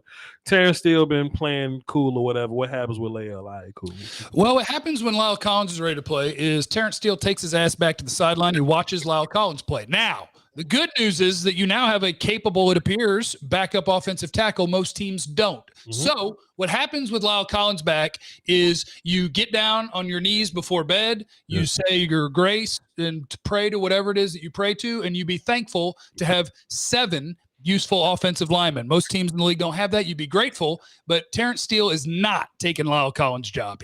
Terrence Steele been playing cool or whatever. What happens with Lael? All right, cool. Well, what happens when Lyle Collins is ready to play is Terrence Steele takes his ass back to the sideline and watches Lyle Collins play. Now, the good news is that you now have a capable, it appears, backup offensive tackle. Most teams don't. So what happens with Lyle Collins back is you get down on your knees before bed, you say your grace and pray to whatever it is that you pray to, and you be thankful to have 7 useful offensive linemen. Most teams in the league don't have that. You'd be grateful, but Terrence Steele is not taking Lyle Collins' job.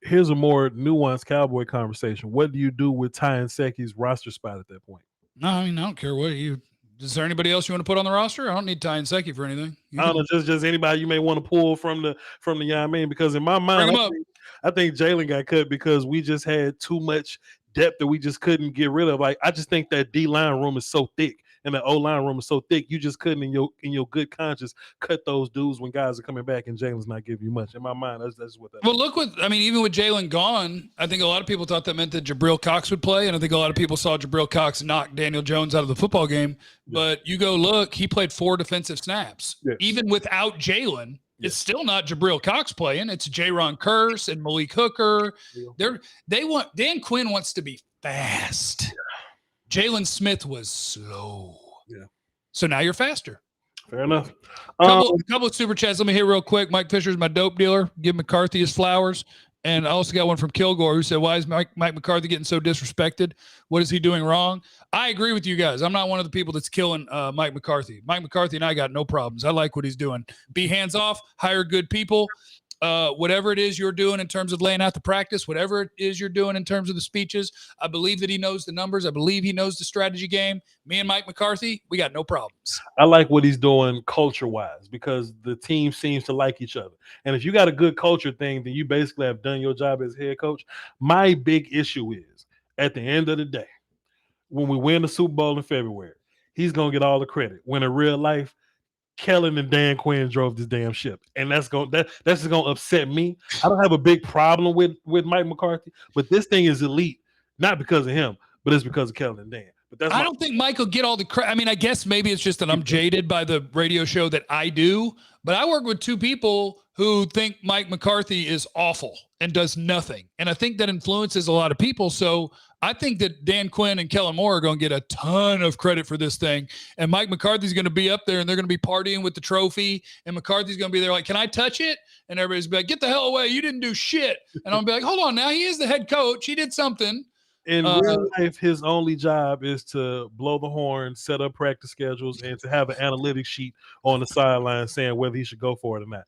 Here's a more nuanced Cowboy conversation. What do you do with Ty and Seki's roster spot at that point? No, I mean, I don't care what you. Is there anybody else you want to put on the roster? I don't need Ty and Seki for anything. I don't know, just anybody you may want to pull from the young man, because in my mind, I think Jalen got cut because we just had too much depth that we just couldn't get rid of. Like I just think that D line room is so thick and the O line room is so thick, you just couldn't in your good conscience cut those dudes when guys are coming back and Jalen's not giving you much. In my mind, that's what that. Well, even with Jalen gone, I think a lot of people thought that meant that Jabril Cox would play, and I think a lot of people saw Jabril Cox knock Daniel Jones out of the football game. But you go look, he played 4 defensive snaps. Even without Jalen, it's still not Jabril Cox playing. It's Jaron Curse and Malik Hooker. Dan Quinn wants to be fast. Jalen Smith was slow. So now you're faster. Fair enough. Couple of super chats. Let me hit real quick. Mike Fisher's my dope dealer. Give McCarthy his flowers. And I also got one from Kilgore who said, why is Mike McCarthy getting so disrespected? What is he doing wrong? I agree with you guys. I'm not one of the people that's killing Mike McCarthy. Mike McCarthy and I got no problems. I like what he's doing. Be hands off, hire good people. Whatever it is you're doing in terms of laying out the practice, whatever it is you're doing in terms of the speeches, I believe that he knows the numbers. I believe he knows the strategy game. Me and Mike McCarthy, we got no problems. I like what he's doing culture-wise because the team seems to like each other. And if you got a good culture thing, then you basically have done your job as head coach. My big issue is, at the end of the day, when we win the Super Bowl in February, he's going to get all the credit. When in real life, Kellen and Dan Quinn drove this damn ship, and that's just gonna upset me. I don't have a big problem with Mike McCarthy, but this thing is elite, not because of him, but it's because of Kellen and Dan. But I don't think Mike will get all the credit. I mean, I guess maybe it's just that I'm jaded by the radio show that I do, but I work with 2 people who think Mike McCarthy is awful and does nothing, and I think that influences a lot of people. So I think that Dan Quinn and Kellen Moore are going to get a ton of credit for this thing. And Mike McCarthy's going to be up there and they're going to be partying with the trophy. And McCarthy's going to be there like, can I touch it? And everybody's be like, get the hell away. You didn't do shit. And I'll be like, hold on now. He is the head coach. He did something. In real life, his only job is to blow the horn, set up practice schedules, and to have an analytics sheet on the sideline saying whether he should go for it or not.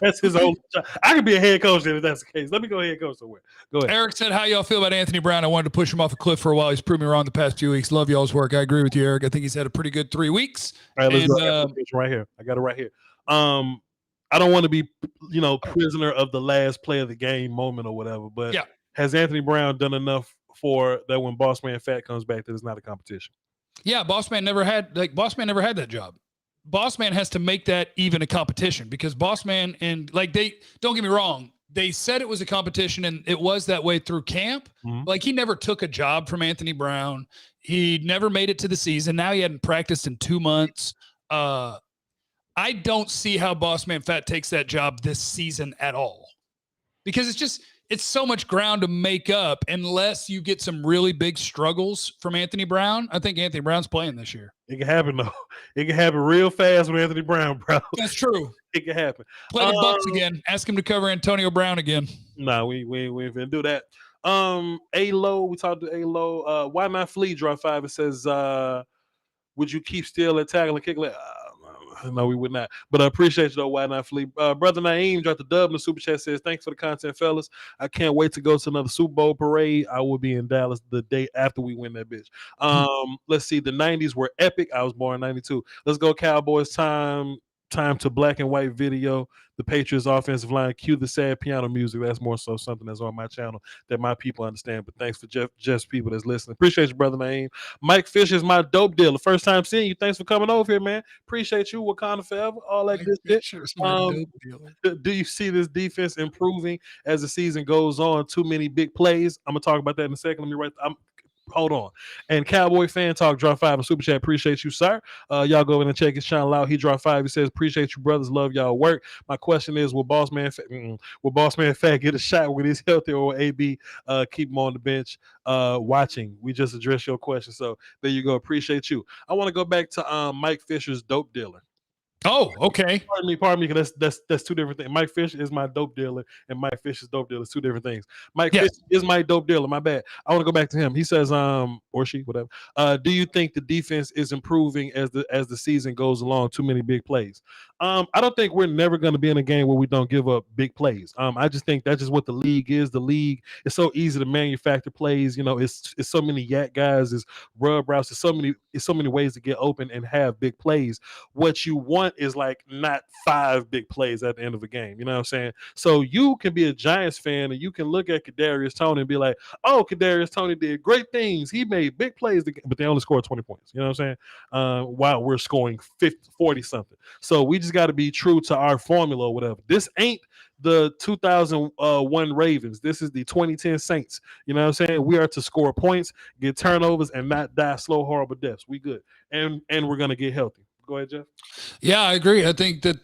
That's his only job. I could be a head coach if that's the case. Let me go head coach somewhere. Go ahead. Eric said, how y'all feel about Anthony Brown? I wanted to push him off a cliff for a while. He's proved me wrong the past few weeks. Love y'all's work. I agree with you, Eric. I think he's had a pretty good 3 weeks. All right, let's go. Right here. I got it right here. I don't want to be, prisoner of the last play of the game moment or whatever, but has Anthony Brown done enough for that when Boss Man Fat comes back that it's not a competition? Yeah, Boss Man never had that job. Boss Man has to make that even a competition because Boss Man and they don't get me wrong, they said it was a competition and it was that way through camp. Mm-hmm. Like he never took a job from Anthony Brown. He never made it to the season. Now he hadn't practiced in 2 months. I don't see how Boss Man Fat takes that job this season at all because it's so much ground to make up unless you get some really big struggles from Anthony Brown. I think Anthony Brown's playing this year. It can happen, though. It can happen real fast with Anthony Brown, bro. That's true. It can happen. Play the Bucks again. Ask him to cover Antonio Brown again. No, we ain't finna do that. A-Lo, we talked to A-Lo. Why not Flea? Drop 5. It says, would you keep still at tackle and kick? No, we would not. But I appreciate you, though. Why not Flea? Brother Naeem dropped the dub in the super chat. Says, thanks for the content, fellas. I can't wait to go to another Super Bowl parade. I will be in Dallas the day after we win that bitch. Let's see. The 90s were epic. I was born in 92. Let's go Cowboys. Time to black and white video. The Patriots offensive line. Cue the sad piano music. That's more so something that's on my channel that my people understand. But thanks for just people that's listening. Appreciate you, brother Naeem. Mike Fish is my dope dealer. First time seeing you. Thanks for coming over here, man. Appreciate you. Wakanda forever. All that good shit. Do you see this defense improving as the season goes on? Too many big plays. I'm gonna talk about that in a second. Let me write. Hold on. And Cowboy Fan Talk drop 5 and super chat. Appreciate you, sir. Y'all go in and check his channel out. He dropped 5. He says, appreciate you, brothers. Love y'all work. My question is, will Boss Man Fat get a shot when he's healthy, or will AB keep him on the bench watching? We just addressed your question. So there you go. Appreciate you. I want to go back to Mike Fisher's dope dealer. Oh, okay. Pardon me, because that's two different things. Mike Fish is my dope dealer, and Mike Fish's dope dealer is two different things. Mike Fish is my dope dealer. My bad. I want to go back to him. He says, or she, whatever. Do you think the defense is improving as the season goes along? Too many big plays. I don't think we're never going to be in a game where we don't give up big plays. I just think that's just what the league is. The league is so easy to manufacture plays. It's so many yak guys, it's rub routes. It's so many ways to get open and have big plays. What you want is like not 5 big plays at the end of a game. You know what I'm saying? So you can be a Giants fan and you can look at Kadarius Toney and be like, oh, Kadarius Toney did great things. He made big plays, but they only scored 20 points. You know what I'm saying? While we're scoring 40 something. So we just got to be true to our formula or whatever. This ain't the 2001 Ravens. This is the 2010 Saints. You know what I'm saying? We are to score points, get turnovers, and not die slow, horrible deaths. We good. And we're going to get healthy. Go ahead, Jeff. Yeah, I agree. I think that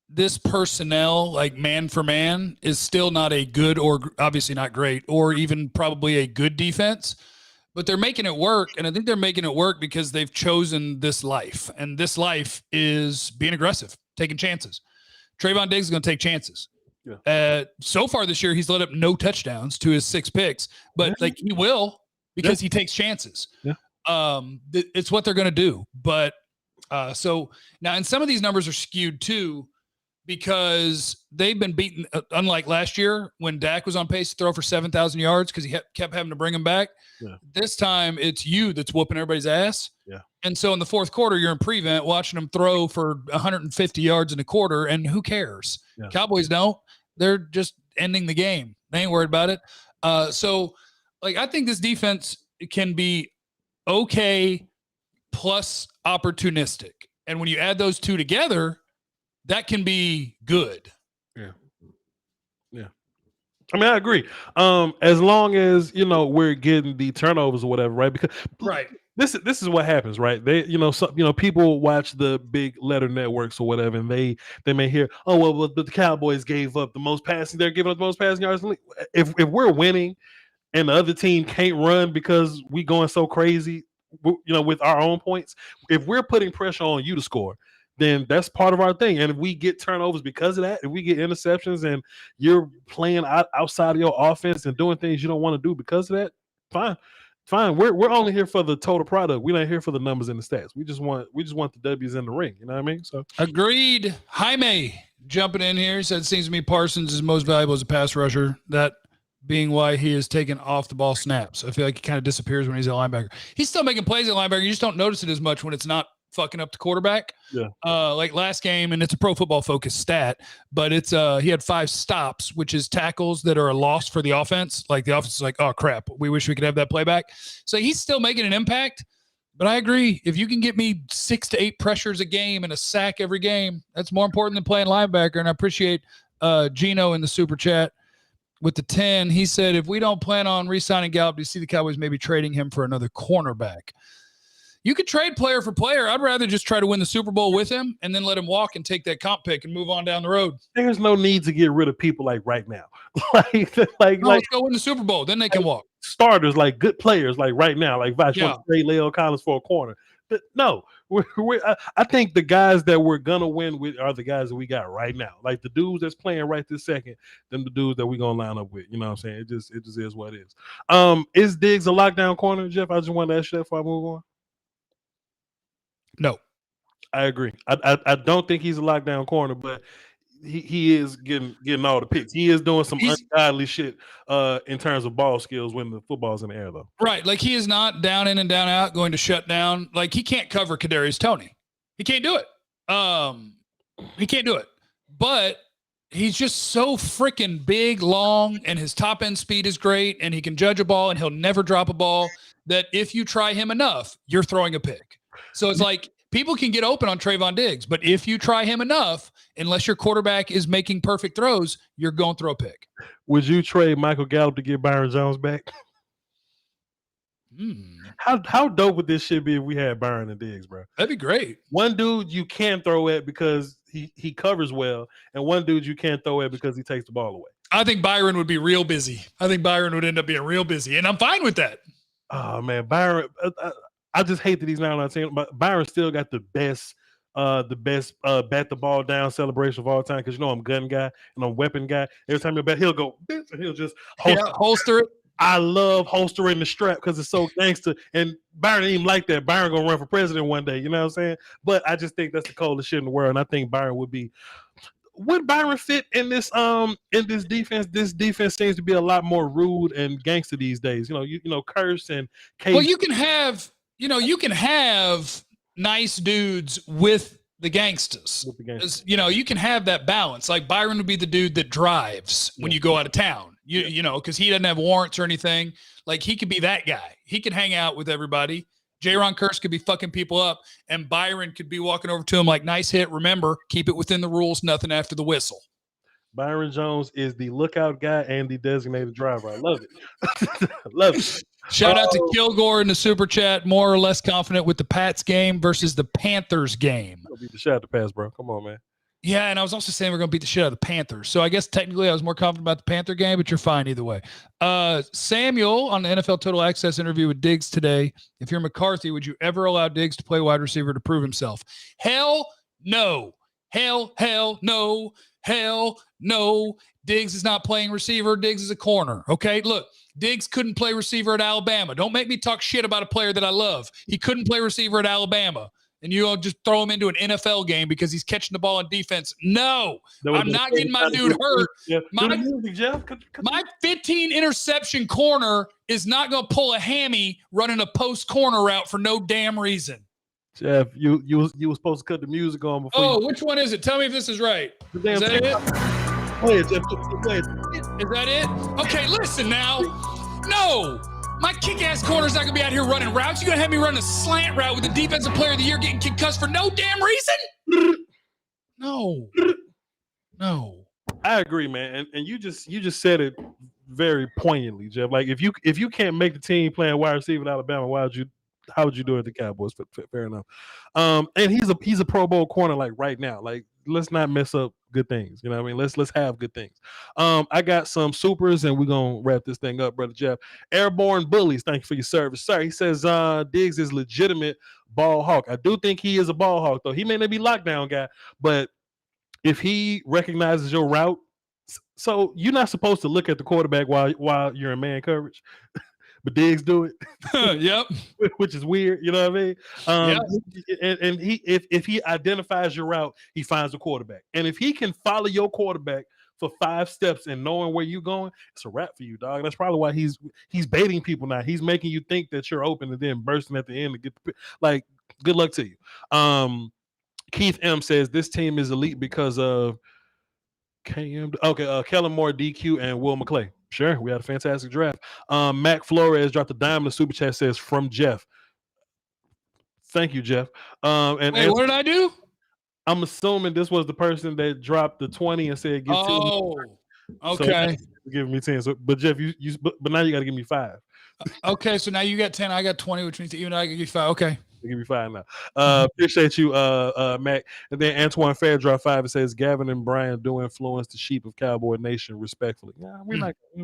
this personnel, like man for man, is still not a good, or obviously not great, or even probably a good defense, but they're making it work. And I think they're making it work because they've chosen this life, and this life is being aggressive, taking chances. Trayvon Diggs is going to take chances. Yeah. So far this year, he's let up no touchdowns to his 6 picks, but he will because he takes chances. Yeah. It's what they're going to do. But so now, and some of these numbers are skewed too, because they've been beaten, unlike last year when Dak was on pace to throw for 7,000 yards because he kept having to bring him back. Yeah. This time it's you that's whooping everybody's ass. Yeah. And so in the fourth quarter, you're in prevent watching them throw for 150 yards in a quarter, and who cares? Yeah. Cowboys don't. They're just ending the game. They ain't worried about it. So I think this defense can be okay plus opportunistic. And when you add those two together, that can be good. Yeah. Yeah. I mean, I agree. As long as we're getting the turnovers or whatever, right? Because Right. this is what happens, right? They, people watch the big letter networks or whatever, and they may hear, oh well, but the Cowboys gave up the most passing. They're giving up the most passing yards in the league. If we're winning and the other team can't run because we going so crazy, with our own points, if we're putting pressure on you to score, then that's part of our thing. And if we get turnovers because of that, if we get interceptions and you're playing outside of your offense and doing things you don't want to do because of that, fine. We're only here for the total product. We're not here for the numbers and the stats. We just want the W's in the ring. You know what I mean? So agreed. Jaime jumping in here said, it seems to me Parsons is most valuable as a pass rusher. That being why he is taken off the ball snaps. I feel like he kind of disappears when he's a linebacker. He's still making plays at linebacker. You just don't notice it as much when it's not fucking up the quarterback. Yeah. Like last game, and it's a Pro Football Focus stat, but it's he had 5 stops, which is tackles that are a loss for the offense. Like the offense is like, oh crap, we wish we could have that playback. So he's still making an impact. But I agree. If you can get me 6 to 8 pressures a game and a sack every game, that's more important than playing linebacker. And I appreciate Gino in the super chat with the 10. He said, if we don't plan on re-signing Gallup, do you see the Cowboys maybe trading him for another cornerback? You could trade player for player. I'd rather just try to win the Super Bowl with him and then let him walk and take that comp pick and move on down the road. There's no need to get rid of people like right now. Let's go win the Super Bowl. Then they can walk. Starters, like good players, like right now, like Voch, Yeah. want to trade Leo Collins for a corner. But no, I think the guys that we're gonna win with are the guys that we got right now. Like the dudes that's playing right this second, them the dudes that we're gonna line up with. You know what I'm saying? It just is what it is. Is Diggs a lockdown corner, Jeff? I just wanted to ask you that before I move on. No. I agree. I don't think he's a lockdown corner, but he is getting all the picks. He is doing some ungodly shit in terms of ball skills when the football's in the air, though. Right. Like he is not down in and down out going to shut down. Like he can't cover Kadarius Toney. He can't do it. He can't do it. But he's just so freaking big, long, and his top end speed is great, and he can judge a ball, and he'll never drop a ball, that if you try him enough, you're throwing a pick. So it's like people can get open on Trayvon Diggs, but if you try him enough, unless your quarterback is making perfect throws, you're going to throw a pick. Would you trade Michael Gallup to get Byron Jones back? How dope would this shit be if we had Byron and Diggs, bro? That'd be great. One dude you can throw at because he covers well, and one dude you can't throw at because he takes the ball away. I think Byron would be real busy. I think Byron would end up being real busy, and I'm fine with that. Oh, man, Byron I just hate that he's not on our team, but Byron still got the best bat the ball down celebration of all time, because I'm a gun guy and I'm a weapon guy. Every time you're back, he'll go and he'll just holster it. I love holstering the strap because it's so gangster. And Byron ain't even like that. Byron gonna run for president one day, you know what I'm saying? But I just think that's the coldest shit in the world, and I think Byron would Byron fit in this defense? This defense seems to be a lot more rude and gangster these days. Curse and Case. Well, you can have nice dudes with the gangsters. You can have that balance. Like Byron would be the dude that drives when you go out of town. Because he doesn't have warrants or anything. Like he could be that guy. He could hang out with everybody. J-Ron Curse could be fucking people up, and Byron could be walking over to him like, nice hit. Remember, keep it within the rules. Nothing after the whistle. Byron Jones is the lookout guy and the designated driver. I love it. Love it. Shout out to Kilgore in the super chat. More or less confident with the Pats game versus the Panthers game. Beat the shit out the Pats, bro. Come on, man. Yeah, and I was also saying we're going to beat the shit out of the Panthers. So I guess technically I was more confident about the Panther game, but you're fine either way. Samuel on the NFL Total Access interview with Diggs today. If you're McCarthy, would you ever allow Diggs to play wide receiver to prove himself? Hell no. Hell no. Hell no. Diggs is not playing receiver. Diggs is a corner. Okay, look. Diggs couldn't play receiver at Alabama. Don't make me talk shit about a player that I love. He couldn't play receiver at Alabama. And you'll just throw him into an NFL game because he's catching the ball on defense. No, I'm not getting my dude hurt. Yeah. My 15 interception corner is not going to pull a hammy running a post corner route for no damn reason. Jeff, you were supposed to cut the music on before. Oh, which one is it? Tell me if this is right. Is that it? Go ahead, Jeff. Go ahead. Is that it? Okay, listen now. No. My kick-ass corner's not going to be out here running routes. You're going to have me run a slant route with the defensive player of the year getting concussed for no damn reason? No. I agree, man, and you just said it very poignantly, Jeff. Like if you can't make the team playing wide receiver in Alabama, how would you do it at the Cowboys? Fair enough. And he's a Pro Bowl corner like right now. Like let's not mess up good things. You know what I mean? Let's have good things. I got some supers and we're gonna wrap this thing up, brother Jeff. Airborne Bullies, thank you for your service, sir. He says Diggs is legitimate ball hawk. I do think he is a ball hawk though. He may not be lockdown guy, but if he recognizes your route, so you're not supposed to look at the quarterback while you're in man coverage, but Diggs do it. Yep. Which is weird, you know what I mean? And he if he identifies your route, he finds the quarterback. And if he can follow your quarterback for 5 steps and knowing where you're going, it's a wrap for you, dog. That's probably why he's baiting people now. He's making you think that you're open and then bursting at the end to get like good luck to you. Keith M says this team is elite because of KM. Okay, Kellen Moore, DQ, and Will McClay. Sure, we had a fantastic draft. Mac Flores dropped a dime in the super chat. Says from Jeff. Thank you, Jeff. And Wait, what did I do? I'm assuming this was the person that dropped the 20 and said give 10. Okay. So give me 10. So, but Jeff, you but now you got to give me 5. Okay, so now you got 10, I got 20, which means even though I can give you 5. Okay. Give me 5 now. Appreciate you, Mac. And then Antoine Fair dropped 5 and says Gavin and Brian do influence the sheep of Cowboy Nation respectfully. Yeah, we're not, we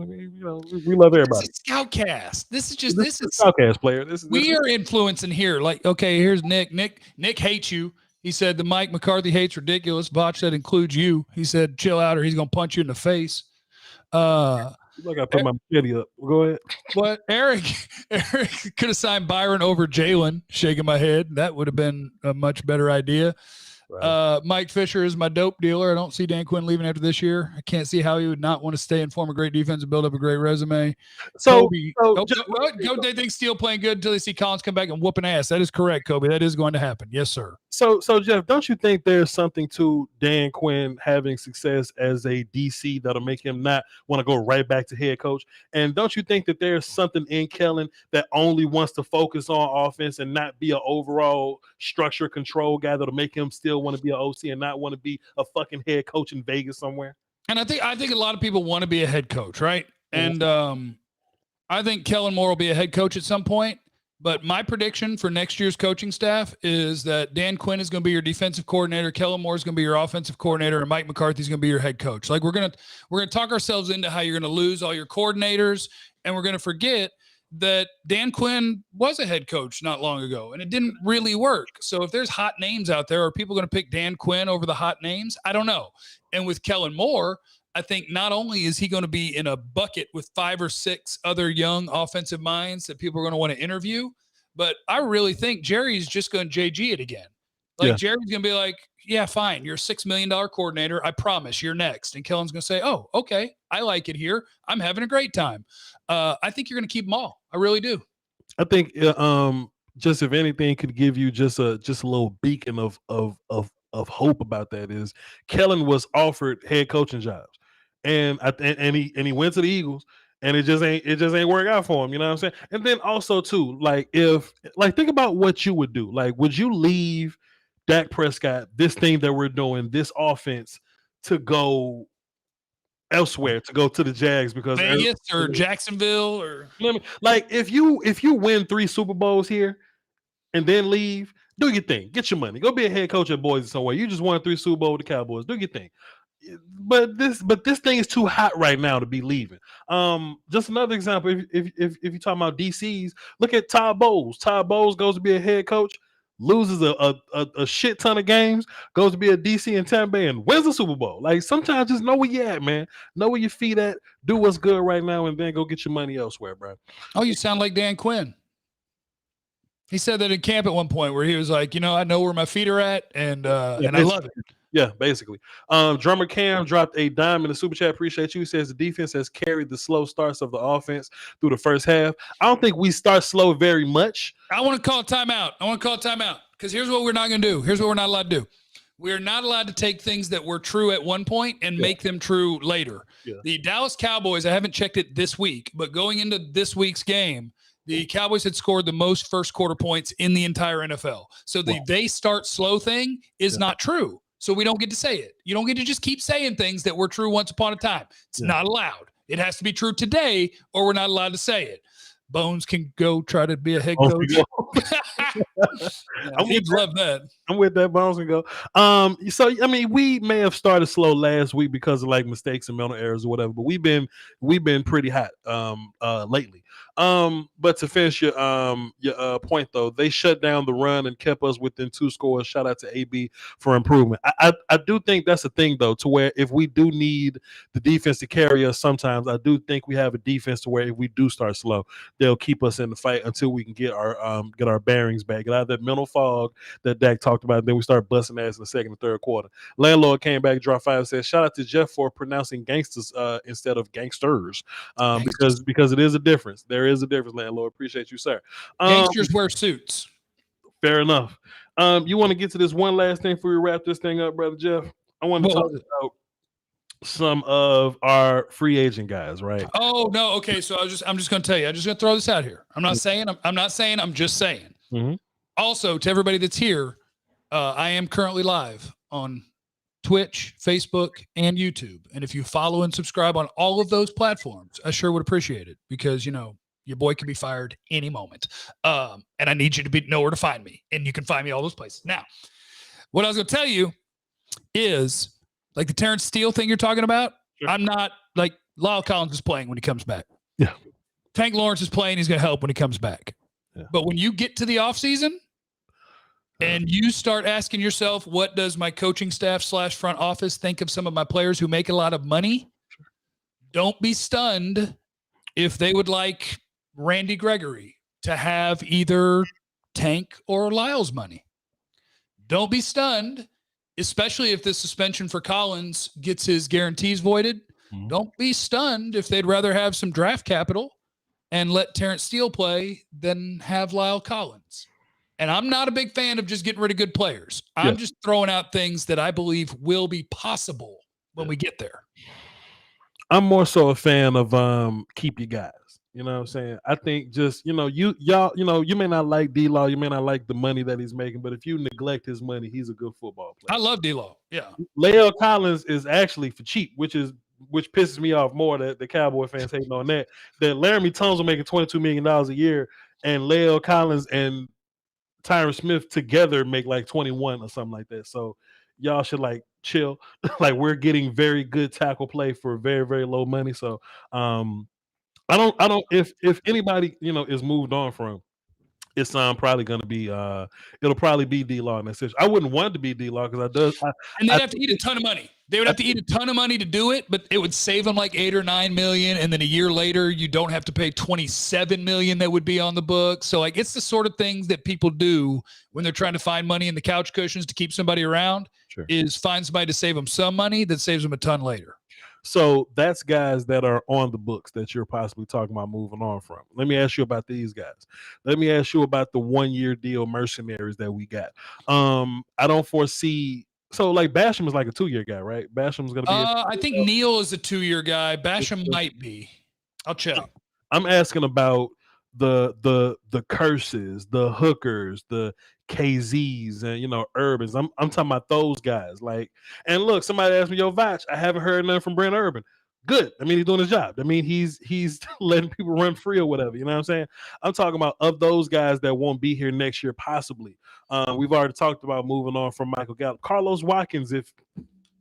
love everybody. This is Scoutcast. This is Scoutcast player. We are influencing here. Like, okay, here's Nick. Nick hates you. He said the Mike McCarthy hate's ridiculous. Botch, that includes you. He said, chill out or he's gonna punch you in the face. Look, I put my machete up. Go ahead. But Eric could have signed Byron over Jalen. Shaking my head. That would have been a much better idea. Right. Mike Fisher is my dope dealer. I don't see Dan Quinn leaving after this year. I can't see how he would not want to stay and form a great defense and build up a great resume. Kobe, they think Steele playing good until they see Collins come back and whooping ass. That is correct, Kobe. That is going to happen. Yes, sir. So Jeff, don't you think there's something to Dan Quinn having success as a DC that'll make him not want to go right back to head coach? And don't you think that there's something in Kellen that only wants to focus on offense and not be an overall structure control guy that'll make him still want to be an OC and not want to be a fucking head coach in Vegas somewhere? And I think a lot of people want to be a head coach, right? And I think Kellen Moore will be a head coach at some point. But my prediction for next year's coaching staff is that Dan Quinn is going to be your defensive coordinator, Kellen Moore is going to be your offensive coordinator, and Mike McCarthy is going to be your head coach. Like we're going to talk ourselves into how you're going to lose all your coordinators, and we're going to forget that Dan Quinn was a head coach not long ago, and it didn't really work. So if there's hot names out there, are people going to pick Dan Quinn over the hot names? I don't know. And with Kellen Moore, I think not only is he going to be in a bucket with 5 or 6 other young offensive minds that people are going to want to interview, but I really think Jerry's just going to JG it again. Like Jerry's going to be like, yeah, fine. You're a $6 million coordinator. I promise you're next. And Kellen's going to say, oh, okay. I like it here. I'm having a great time. I think you're going to keep them all. I really do. I think just if anything could give you just a little beacon of hope about that is Kellen was offered head coaching jobs. And he went to the Eagles, and it just ain't work out for him. You know what I'm saying? And then also too, think about what you would do. Like, would you leave Dak Prescott, this thing that we're doing, this offense, to go elsewhere, to go to the Jags because Vegas or Jacksonville or like if you win 3 Super Bowls here and then leave, do your thing, get your money, go be a head coach at Boise somewhere. You just won 3 Super Bowls with the Cowboys, do your thing. But this thing is too hot right now to be leaving. Just another example. If you're talking about DCs, look at Todd Bowles. Todd Bowles goes to be a head coach, loses a shit ton of games, goes to be a DC in Tampa Bay and wins the Super Bowl. Like sometimes just know where you at, man. Know where your feet at. Do what's good right now, and then go get your money elsewhere, bro. Oh, you sound like Dan Quinn. He said that in camp at one point where he was like, I know where my feet are at, and I love it. Yeah, basically. Drummer Cam dropped a dime in the super chat. Appreciate you. He says the defense has carried the slow starts of the offense through the first half. I don't think we start slow very much. I want to call timeout. Because here's what we're not going to do. Here's what we're not allowed to do. We're not allowed to take things that were true at one point and make them true later. Yeah. The Dallas Cowboys, I haven't checked it this week, but going into this week's game, the Cowboys had scored the most first quarter points in the entire NFL. So they start slow thing is not true. so we don't get to say it. You don't get to just keep saying things that were true once upon a time. It's not allowed. It has to be true today, or we're not allowed to say it. Bones can go try to be a head coach. He'd love that. I'm with that. Bones can go. So I mean, we may have started slow last week because of like mistakes and mental errors or whatever, but we've been pretty hot lately. But to finish your point though, they shut down the run and kept us within 2 scores. Shout out to AB for improvement. I do think that's a thing though, to where if we do need the defense to carry us sometimes, I do think we have a defense to where if we do start slow, they'll keep us in the fight until we can get our bearings back, get out of that mental fog that Dak talked about. And then we start busting ass in the second and third quarter. Landlord came back, dropped 5, said, shout out to Jeff for pronouncing gangsters instead of gangsters, because it is a difference. There is a difference, Landlord. Appreciate you, sir. Gangsters wear suits. Fair enough. You want to get to this one last thing before we wrap this thing up, brother Jeff? I want to talk about some of our free agent guys, right? Oh no, okay. So I'm just going to tell you. I'm just going to throw this out here. I'm not saying. I'm just saying. Mm-hmm. Also, to everybody that's here, I am currently live on Twitch, Facebook, and YouTube. And if you follow and subscribe on all of those platforms, I sure would appreciate it, because your boy can be fired any moment, and I need you to know where to find me. And you can find me all those places. Now, what I was going to tell you is, like the Terrence Steele thing you're talking about, sure. I'm not like Lyle Collins is playing when he comes back. Yeah. Tank Lawrence is playing. He's going to help when he comes back. Yeah. But when you get to the offseason and you start asking yourself, what does my coaching staff / front office think of some of my players who make a lot of money? Sure. Don't be stunned if they would like Randy Gregory to have either Tank or Lyle's money. Don't be stunned, especially if the suspension for Collins gets his guarantees voided. Mm-hmm. Don't be stunned if they'd rather have some draft capital and let Terrence Steele play than have Lyle Collins. And I'm not a big fan of just getting rid of good players. I'm just throwing out things that I believe will be possible when we get there. I'm more so a fan of keep your guys. You know what I'm saying? I think just, you may not like D-Law, you may not like the money that he's making, but if you neglect his money, he's a good football player. I love D-Law. Yeah. La'el Collins is actually for cheap, which pisses me off more, that the Cowboy fans hating on that Laramie Tunsil making $22 million a year, and La'el Collins and Tyron Smith together make like 21 or something like that. So y'all should like chill. Like, we're getting very good tackle play for very, very low money. So I don't if anybody is moved on from, it's probably going to be it'll probably be D-Law in that situation. I wouldn't want it to be D-Law because and they'd have to eat a ton of money. They would have to eat a ton of money to do it, but it would save them like $8 or $9 million, and then a year later you don't have to pay $27 million that would be on the book. So like, it's the sort of things that people do when they're trying to find money in the couch cushions to keep somebody around. Sure. Is find somebody to save them some money that saves them a ton later. So that's guys that are on the books that you're possibly talking about moving on from. Let me ask you about these guys. Let me ask you about the 1-year deal mercenaries that we got. I don't foresee. So like Basham is like a 2-year guy, right? Basham's going to be. I think Neal is a 2-year guy. Basham might be. I'll check. I'm asking about the curses, the hookers, the KZs, and Urbans. I'm talking about those guys. Like, and look, somebody asked me, yo, Voch, I haven't heard nothing from Brent Urban. Good. I mean, he's doing his job. I mean, he's letting people run free or whatever. You know what I'm saying? I'm talking about of those guys that won't be here next year, possibly. We've already talked about moving on from Michael Gallup. Carlos Watkins, if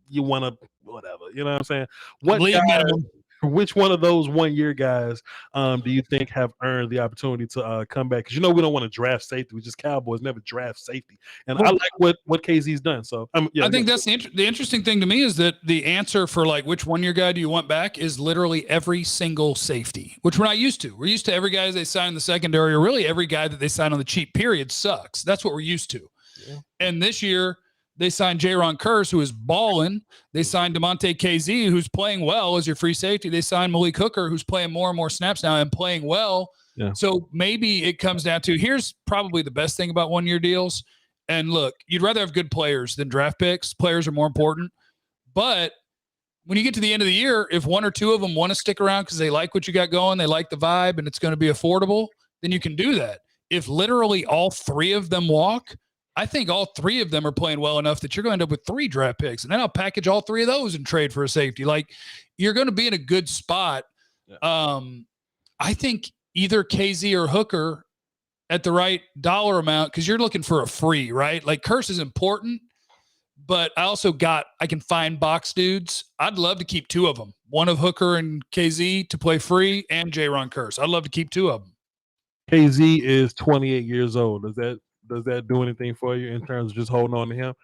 you want to, whatever. You know what I'm saying? Which one of those 1-year guys do you think have earned the opportunity to come back? Because we don't want to draft safety. We just Cowboys never draft safety, and I like what KZ's done. So I think that's the interesting thing to me is that the answer for like which 1-year guy do you want back is literally every single safety, which we're not used to. We're used to every guy they sign in the secondary, or really every guy that they sign on the cheap period sucks. That's what we're used to. Yeah. And this year, they signed Jaron Kearse, who is balling. They signed DeMonte KZ, who's playing well as your free safety. They signed Malik Hooker, who's playing more and more snaps now and playing well. Yeah. So maybe it comes down to, here's probably the best thing about 1-year deals. And look, you'd rather have good players than draft picks. Players are more important. But when you get to the end of the year, if 1 or 2 of them want to stick around because they like what you got going, they like the vibe, and it's going to be affordable, then you can do that. If literally all 3 of them walk, I think all three of them are playing well enough that you're going to end up with 3 draft picks, and then I'll package all 3 of those and trade for a safety. Like, you're going to be in a good spot. Yeah. I think either KZ or Hooker at the right dollar amount, because you're looking for a free, right? Like, Curse is important, but I can find box dudes. I'd love to keep 2 of them. One of Hooker and KZ to play free, and J-Ron Curse. I'd love to keep 2 of them. KZ is 28 years old. Does that do anything for you in terms of just holding on to him?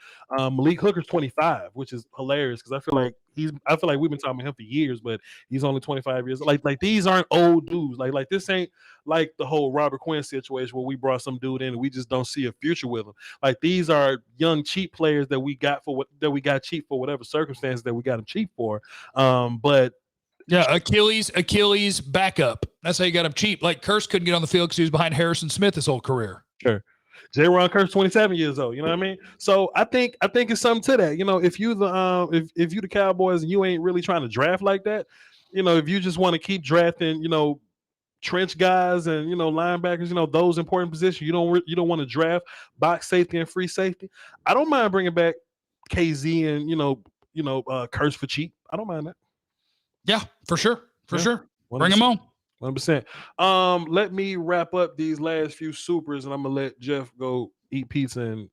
Malik Hooker's 25, which is hilarious because I feel like we've been talking about him for years, but he's only 25 years old. Like these aren't old dudes. Like this ain't like the whole Robert Quinn situation where we brought some dude in and we just don't see a future with him. Like, these are young, cheap players that we got cheap for whatever circumstances that we got him cheap for. But yeah, Achilles backup. That's how you got him cheap. Like, Curse couldn't get on the field because he was behind Harrison Smith his whole career. Sure. J-Ron Curse, 27 years old. You know what I mean? So I think it's something to that. You know, if you if you the Cowboys and you ain't really trying to draft like that, you know, if you just want to keep drafting, you know, trench guys and, you know, linebackers, you know, those important positions, you don't want to draft box safety and free safety. I don't mind bringing back KZ and, you know, Curse for cheap. I don't mind that. Yeah, for sure. Sure. Bring them on. 100%. Let me wrap up these last few supers, and I'm gonna let Jeff go eat pizza and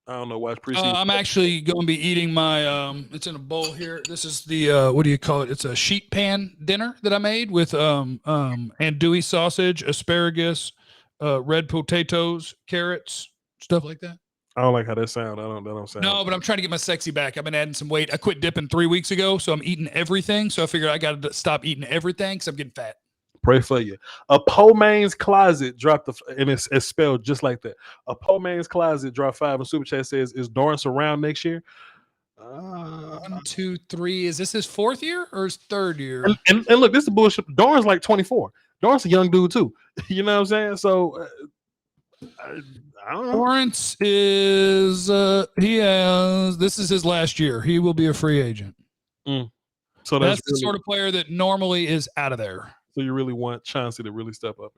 I don't know, watch preseason. I'm actually going to be eating my it's in a bowl here. This is the what do you call it? It's a sheet pan dinner that I made with andouille sausage, asparagus, red potatoes, carrots, stuff like that. I don't like how that sounds. That don't sound. No, but I'm trying to get my sexy back. I've been adding some weight. I quit dipping 3 weeks ago, so I'm eating everything. So I figured I got to stop eating everything because I'm getting fat. Pray for you. A Po Man's Closet dropped and it's spelled just like that. A Po Man's Closet dropped 5 in Super Chat says, is Dorrance around next year? 1, 2, 3. Is this his 4th year or his 3rd year? And look, this is bullshit. Dorrance like 24. Dorrance a young dude too. You know what I'm saying? So I don't know. Dorrance is this is his last year. He will be a free agent. So that's the sort of player that normally is out of there. So you really want Chauncey to really step up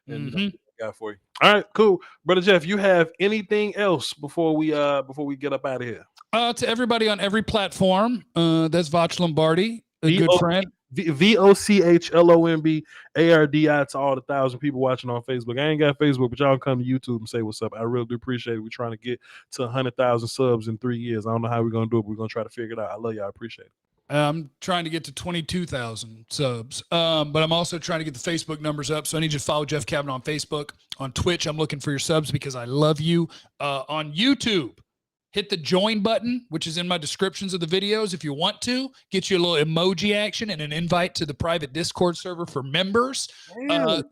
and got for you. All right, cool, brother Jeff. You have anything else before we get up out of here? To everybody on every platform, that's Voch Lombardi, a good friend. VOCHLOMBARDI to all the 1,000 people watching on Facebook. I ain't got Facebook, but y'all come to YouTube and say what's up. I really do appreciate it. We're trying to get to 100,000 subs in 3 years. I don't know how we're gonna do it, but we're gonna try to figure it out. I love y'all. I appreciate it. I'm trying to get to 22,000 subs, but I'm also trying to get the Facebook numbers up. So I need you to follow Jeff Cavanaugh on Facebook. On Twitch, I'm looking for your subs because I love you. On YouTube, hit the join button, which is in my descriptions of the videos. If you want to, get you a little emoji action and an invite to the private Discord server for members. Yeah,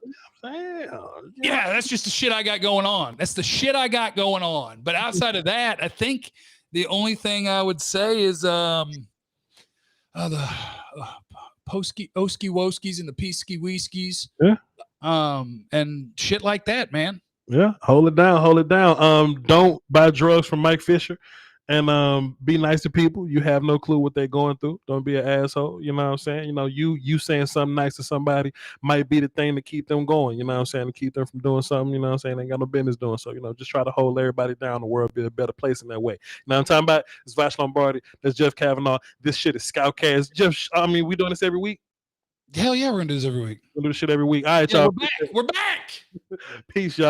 that's just the shit I got going on. That's the shit I got going on. But outside of that, I think the only thing I would say is the Oski Woskies and the Peasky Whiskies. Yeah. And shit like that, man. Yeah. Hold it down. Don't buy drugs from Mike Fisher and be nice to people. You have no clue what they're going through. Don't be an asshole. You know what I'm saying? You know, you saying something nice to somebody might be the thing to keep them going. You know what I'm saying? To keep them from doing something, you know what I'm saying? They ain't got no business doing. So, you know, just try to hold everybody down. The world be a better place in that way. Now I'm talking about it's Voch Lombardi. That's Jeff Cavanaugh. This shit is Scoutkast. Jeff, I mean, we doing this every week? Hell yeah, we're gonna do this every week. We'll do this shit every week. All right, y'all. We're back. Peace, y'all.